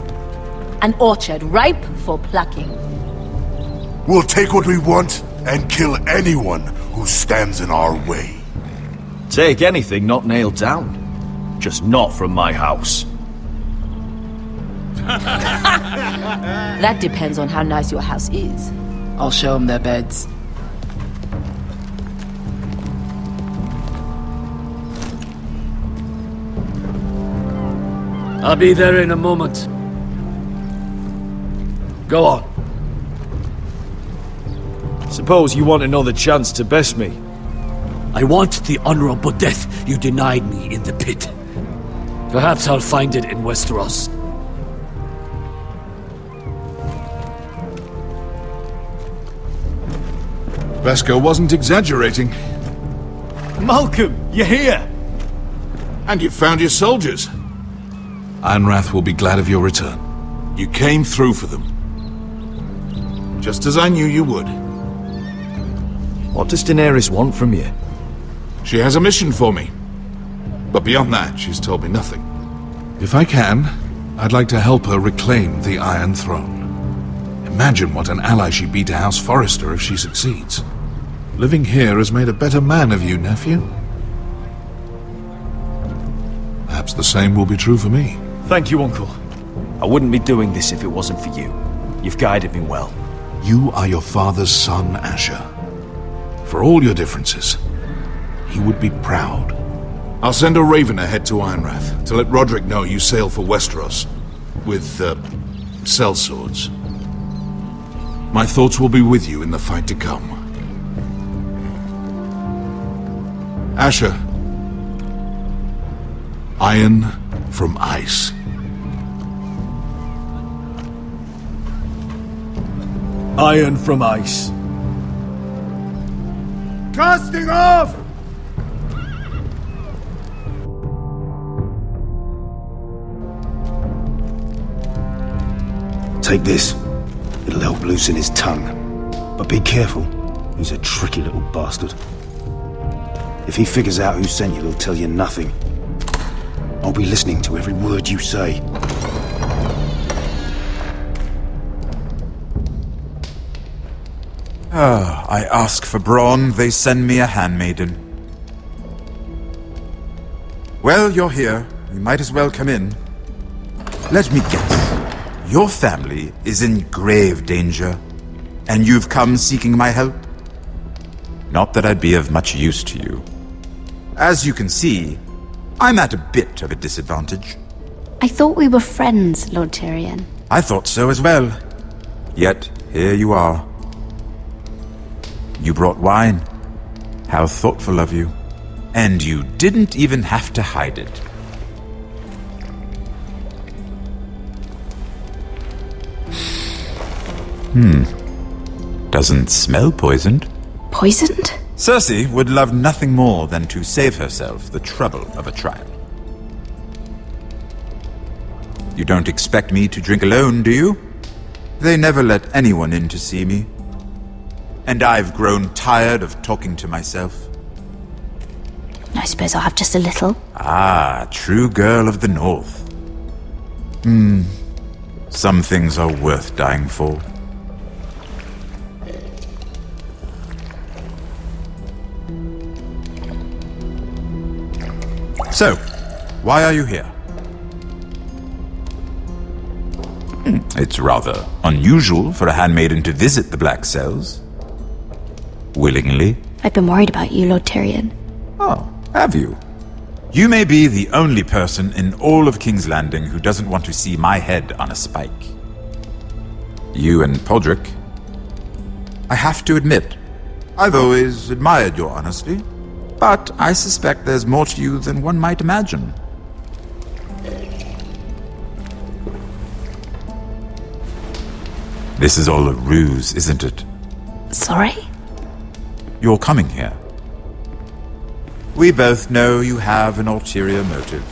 An orchard ripe for plucking. We'll take what we want and kill anyone who stands in our way. Take anything not nailed down. Just not from my house. That depends on how nice your house is. I'll show them their beds. I'll be there in a moment. Go on. Suppose you want another chance to best me. I want the honorable death you denied me in the pit. Perhaps I'll find it in Westeros. Beskar wasn't exaggerating. Malcolm, you're here! And you found your soldiers. Ironrath will be glad of your return. You came through for them. Just as I knew you would. What does Daenerys want from you? She has a mission for me. But beyond that, she's told me nothing. If I can, I'd like to help her reclaim the Iron Throne. Imagine what an ally she'd be to House Forrester if she succeeds. Living here has made a better man of you, nephew. Perhaps the same will be true for me. Thank you, Uncle. I wouldn't be doing this if it wasn't for you. You've guided me well. You are your father's son, Asher. For all your differences, he would be proud. I'll send a raven ahead to Ironrath to let Roderick know you sail for Westeros with, sellswords. My thoughts will be with you in the fight to come. Asher. Iron from ice. Iron from ice. Casting off! Take this. It'll help loosen his tongue. But be careful. He's a tricky little bastard. If he figures out who sent you, he'll tell you nothing. I'll be listening to every word you say. I ask for brawn, they send me a handmaiden. Well, you're here. You might as well come in. Let me guess. Your family is in grave danger, and you've come seeking my help? Not that I'd be of much use to you. As you can see, I'm at a bit of a disadvantage. I thought we were friends, Lord Tyrion. I thought so as well. Yet, here you are. You brought wine. How thoughtful of you. And you didn't even have to hide it. Doesn't smell poisoned. Poisoned? Cersei would love nothing more than to save herself the trouble of a trial. You don't expect me to drink alone, do you? They never let anyone in to see me. And I've grown tired of talking to myself. I suppose I'll have just a little. Ah, true girl of the North. Some things are worth dying for. So, why are you here? It's rather unusual for a handmaiden to visit the Black Cells. Willingly. I've been worried about you, Lord Tyrion. Oh, have you? You may be the only person in all of King's Landing who doesn't want to see my head on a spike. You and Podrick. I have to admit, I've always admired your honesty, but I suspect there's more to you than one might imagine. This is all a ruse, isn't it? Sorry? You're coming here. We both know you have an ulterior motive.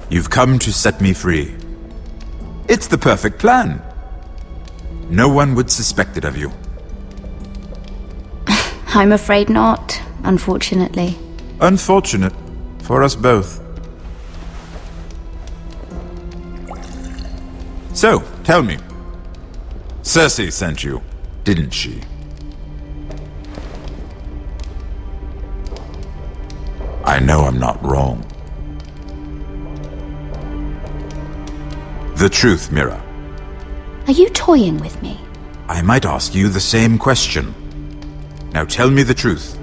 You've come to set me free. It's the perfect plan. No one would suspect it of you. I'm afraid not, unfortunately. Unfortunate for us both. So, tell me. Cersei sent you, didn't she? I know I'm not wrong. The truth, Mira. Are you toying with me? I might ask you the same question. Now tell me the truth.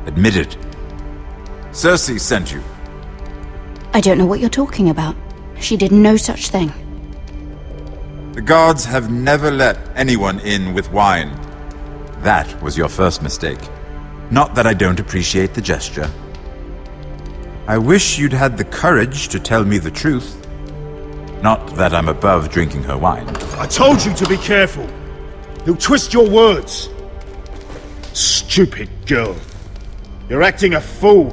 Admit it. Cersei sent you. I don't know what you're talking about. She did no such thing. The guards have never let anyone in with wine. That was your first mistake. Not that I don't appreciate the gesture. I wish you'd had the courage to tell me the truth. Not that I'm above drinking her wine. I told you to be careful. He'll twist your words. Stupid girl. You're acting a fool.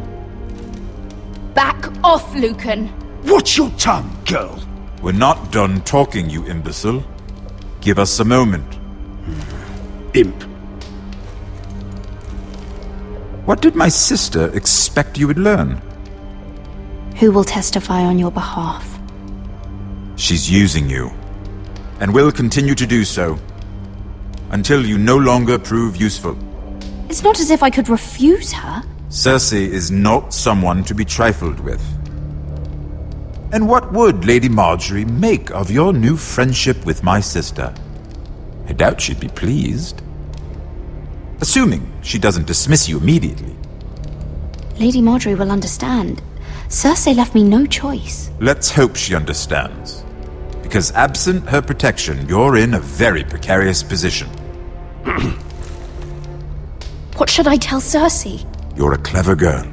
Back off, Lucan. Watch your tongue, girl. We're not done talking, you imbecile. Give us a moment. Imp. What did my sister expect you would learn? Who will testify on your behalf? She's using you, and will continue to do so, until you no longer prove useful. It's not as if I could refuse her. Cersei is not someone to be trifled with. And what would Lady Marjorie make of your new friendship with my sister? I doubt she'd be pleased. Assuming she doesn't dismiss you immediately. Lady Marjorie will understand. Cersei left me no choice. Let's hope she understands. Because absent her protection, you're in a very precarious position. What should I tell Cersei? You're a clever girl.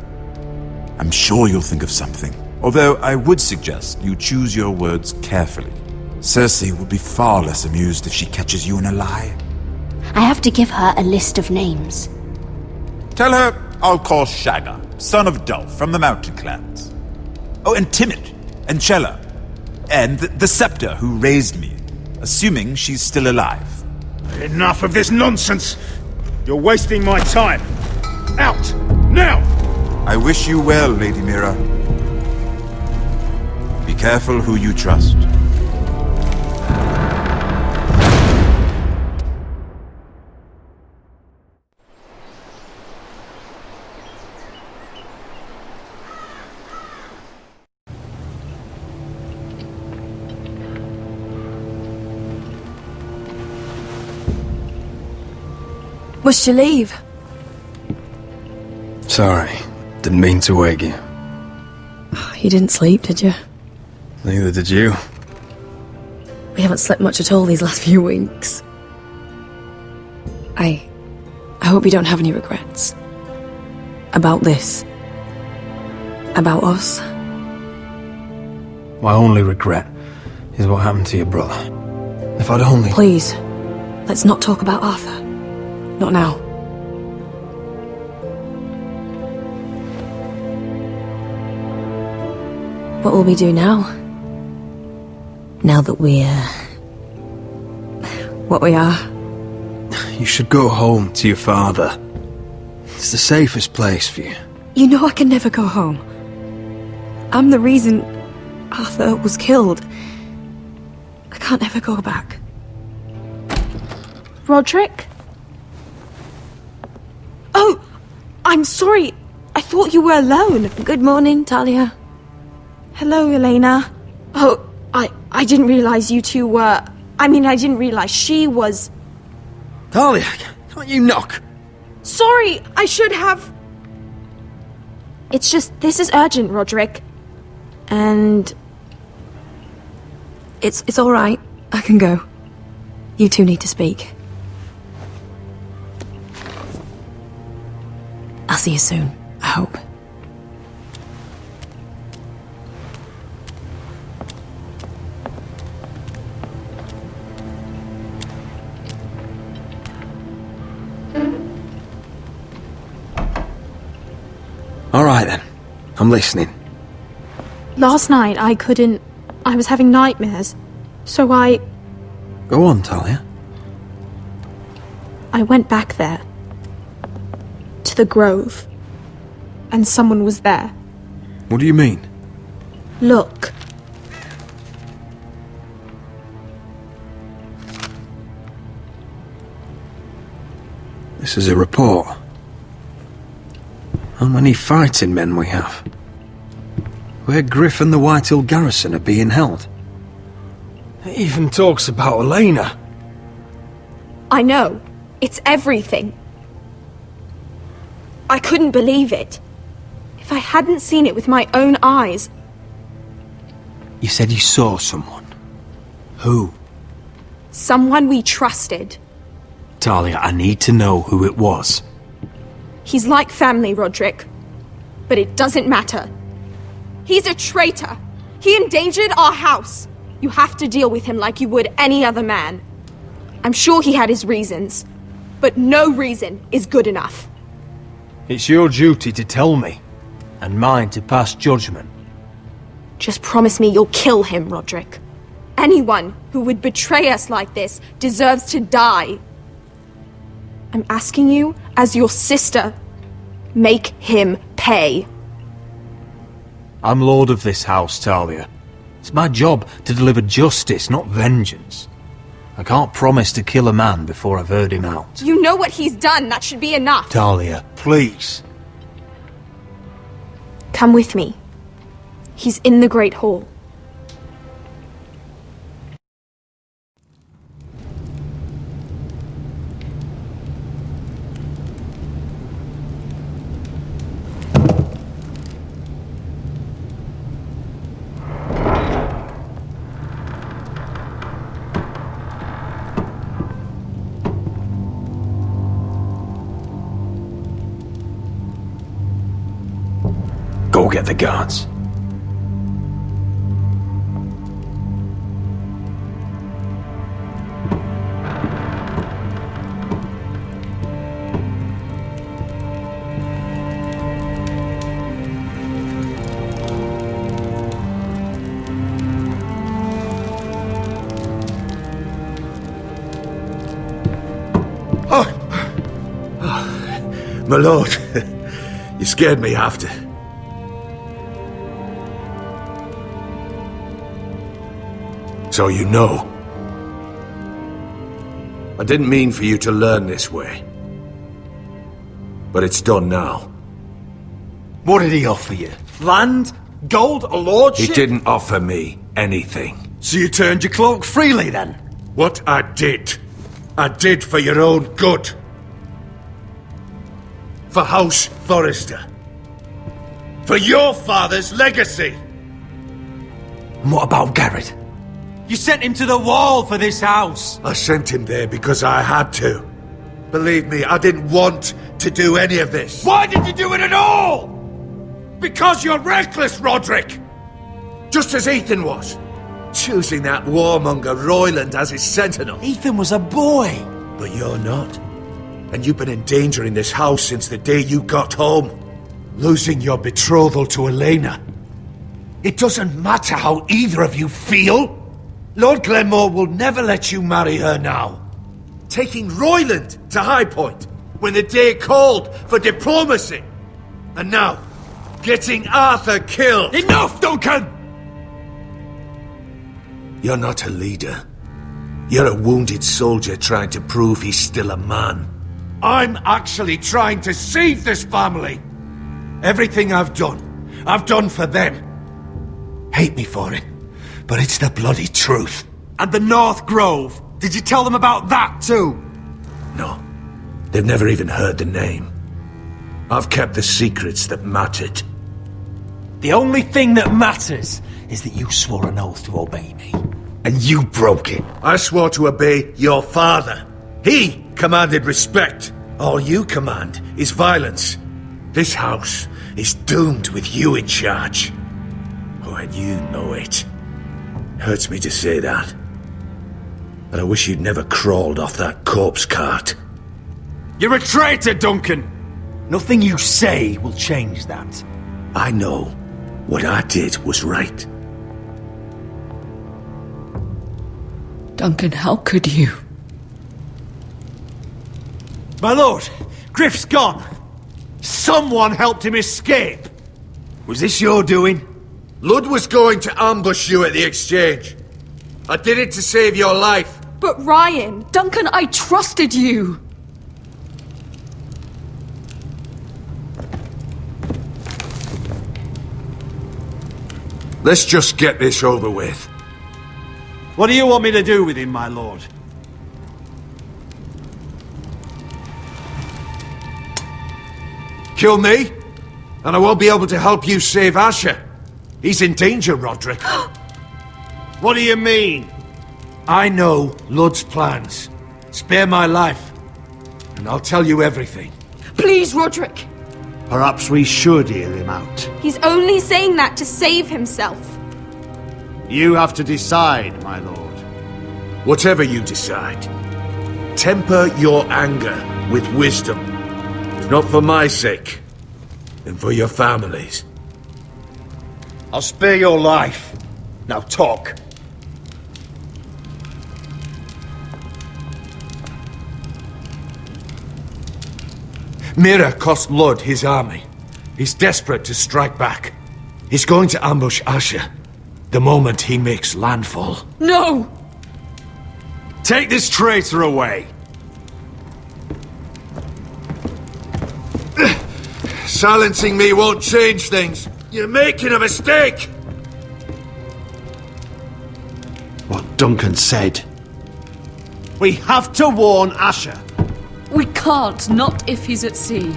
I'm sure you'll think of something. Although I would suggest you choose your words carefully. Cersei will be far less amused if she catches you in a lie. I have to give her a list of names. Tell her I'll call Shagga, son of Dulf, from the Mountain Clans. Oh, and Timid, and Chella, and the Scepter who raised me, assuming she's still alive. Enough of this nonsense! You're wasting my time! Out! Now! I wish you well, Lady Mira. Be careful who you trust. Must you leave? Sorry, didn't mean to wake you. You didn't sleep, did you? Neither did you. We haven't slept much at all these last few weeks. I hope you don't have any regrets. About this. About us. My only regret is what happened to your brother. If I'd only... Please, let's not talk about Arthur. Not now. What will we do now? Now that we're... what we are? You should go home to your father. It's the safest place for you. You know I can never go home. I'm the reason Arthur was killed. I can't ever go back. Roderick? Oh, I'm sorry. I thought you were alone. Good morning, Talia. Hello, Elena. Oh, I didn't realize you two were... I didn't realize she was... Talia, can't you knock? Sorry, I should have... It's just, this is urgent, Roderick. And... It's all right. I can go. You two need to speak. I'll see you soon, I hope. All right then. I'm listening. Last night I was having nightmares. So I Go on, Talia. went back there. To the grove. And someone was there. What do you mean? Look. This is a report. How many fighting men we have? Where Griff and the Whitehill garrison are being held. It even talks about Elena. I know. It's everything. I couldn't believe it. If I hadn't seen it with my own eyes. You said you saw someone. Who? Someone we trusted. Talia, I need to know who it was. He's like family, Roderick. But it doesn't matter. He's a traitor. He endangered our house. You have to deal with him like you would any other man. I'm sure he had his reasons. But no reason is good enough. It's your duty to tell me, and mine to pass judgment. Just promise me you'll kill him, Roderick. Anyone who would betray us like this deserves to die. I'm asking you, as your sister, make him pay. I'm lord of this house, Talia. It's my job to deliver justice, not vengeance. I can't promise to kill a man before I've heard him out. You know what he's done. That should be enough. Talia, please. Come with me. He's in the Great Hall. Go get the guards. My lord, you scared me after. So you know. I didn't mean for you to learn this way. But it's done now. What did he offer you? Land? Gold? A lordship? He didn't offer me anything. So you turned your cloak freely then? What I did for your own good. For House Forrester. For your father's legacy. And what about Garrett? You sent him to the wall for this house. I sent him there because I had to. Believe me, I didn't want to do any of this. Why did you do it at all? Because you're reckless, Roderick! Just as Ethan was. Choosing that warmonger Royland as his sentinel. Ethan was a boy. But you're not. And you've been endangering this house since the day you got home. Losing your betrothal to Elena. It doesn't matter how either of you feel. Lord Glenmore will never let you marry her now. Taking Royland to High Point when the day called for diplomacy. And now, getting Arthur killed. Enough, Duncan! You're not a leader. You're a wounded soldier trying to prove he's still a man. I'm actually trying to save this family. Everything I've done for them. Hate me for it, but it's the bloody truth. And the North Grove? Did you tell them about that too? No. They've never even heard the name. I've kept the secrets that mattered. The only thing that matters is that you swore an oath to obey me. And you broke it. I swore to obey your father. He commanded respect. All you command is violence. This house is doomed with you in charge. Oh, and you know it. Hurts me to say that. But I wish you'd never crawled off that corpse cart. You're a traitor, Duncan! Nothing you say will change that. I know. What I did was right. Duncan, how could you? My lord, Griff's gone. Someone helped him escape. Was this your doing? Lud was going to ambush you at the exchange. I did it to save your life. But Ryan, Duncan, I trusted you. Let's just get this over with. What do you want me to do with him, my lord? Kill me, and I won't be able to help you save Asher. He's in danger, Roderick. What do you mean? I know Lud's plans. Spare my life, and I'll tell you everything. Please, Roderick. Perhaps we should hear him out. He's only saying that to save himself. You have to decide, my lord. Whatever you decide, temper your anger with wisdom. It's not for my sake, and for your families. I'll spare your life. Now talk. Mira cost Lud his army. He's desperate to strike back. He's going to ambush Asher the moment he makes landfall. No! Take this traitor away. Silencing me won't change things. You're making a mistake! What Duncan said. We have to warn Asher. We can't, not if he's at sea.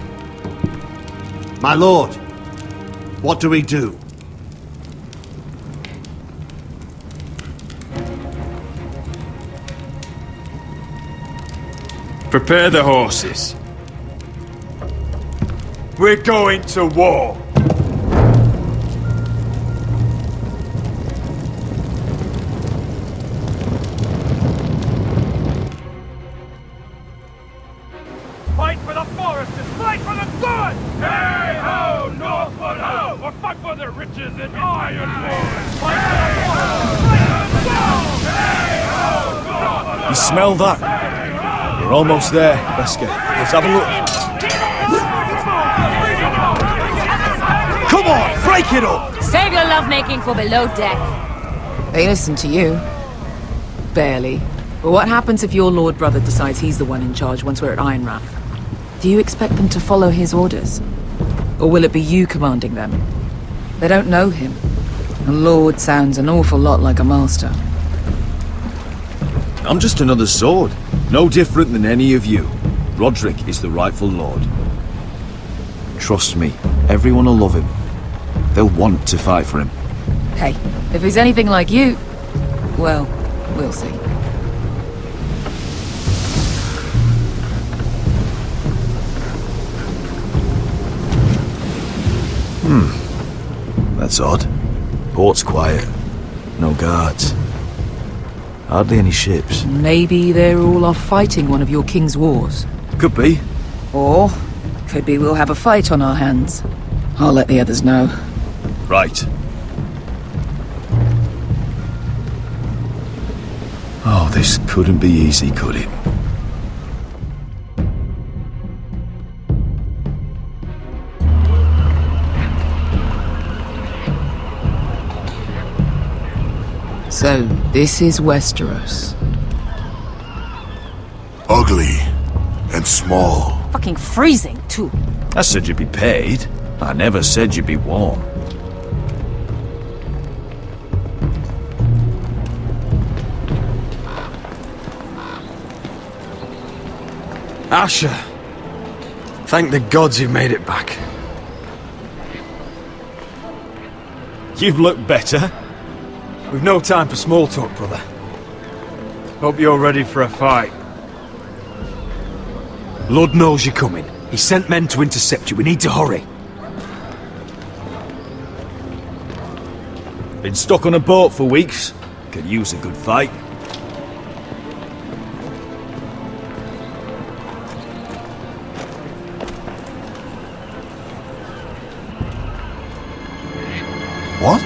My lord, what do we do? Prepare the horses. We're going to war. Fight for the foresters! Fight for the good! Hey-ho, Northwood ho! Or fight for the riches in Ironwood! Fight for the foresters! Fight for the gold! Hey-ho, Northwood! You smell that? We're almost there, Wesker. Let's have a look. Come on, break it up! Save your lovemaking for below deck. They listen to you. Barely. But what happens if your lord brother decides he's the one in charge once we're at Ironrath? Do you expect them to follow his orders? Or will it be you commanding them? They don't know him. A lord sounds an awful lot like a master. I'm just another sword. No different than any of you. Roderick is the rightful lord. Trust me, everyone will love him. They'll want to fight for him. Hey, if he's anything like you, well, we'll see. That's odd. Port's quiet. No guards. Hardly any ships. Maybe they're all off fighting one of your king's wars. Could be. Or, could be we'll have a fight on our hands. I'll let the others know. Right. Oh, this couldn't be easy, could it? So, this is Westeros. Ugly and small. Fucking freezing, too. I said you'd be paid. I never said you'd be warm. Asher! Thank the gods you've made it back. You've looked better. We've no time for small talk, brother. Hope you're ready for a fight. Lord knows you're coming. He sent men to intercept you. We need to hurry. Been stuck on a boat for weeks. Could use a good fight. What?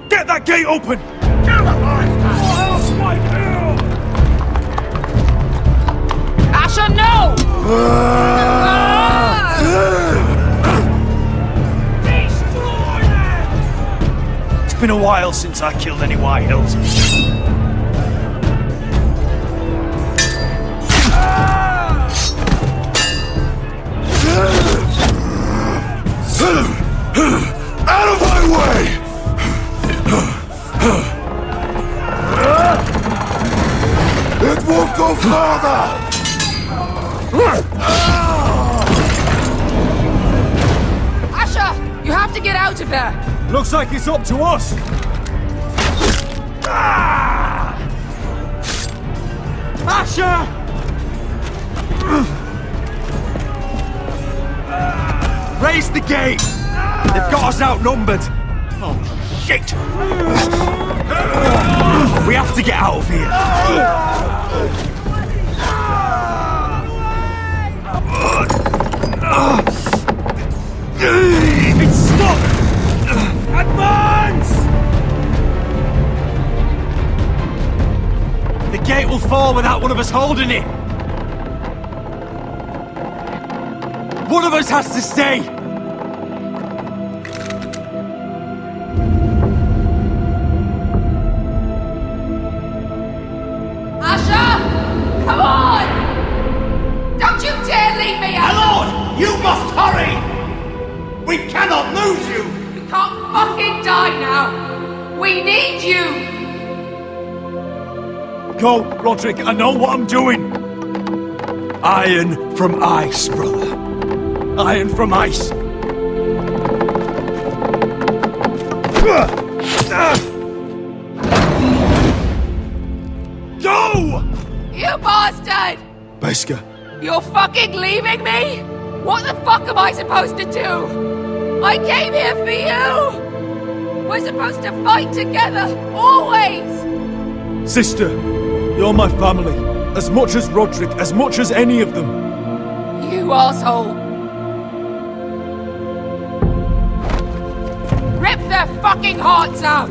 Get that gate open! Asher, no! It's been a while since I killed any White Hills. Out of my way! It won't go farther! Asher, you have to get out of there! Looks like it's up to us! Asher! Raise the gate! They've got us outnumbered! Oh, shit! We have to get out of here! It's stuck! Advance! The gate will fall without one of us holding it! One of us has to stay! Asher! Come on! Don't you dare leave me, Asher! My lord! You must hurry! We cannot lose you! You can't fucking die now! We need you! Go, Roderick, I know what I'm doing! Iron from ice, brother. Iron from ice. Go! You bastard! Beskar. You're fucking leaving me? What the fuck am I supposed to do? I came here for you! We're supposed to fight together, always! Sister, you're my family. As much as Roderick, as much as any of them. You asshole! Rip their fucking hearts out!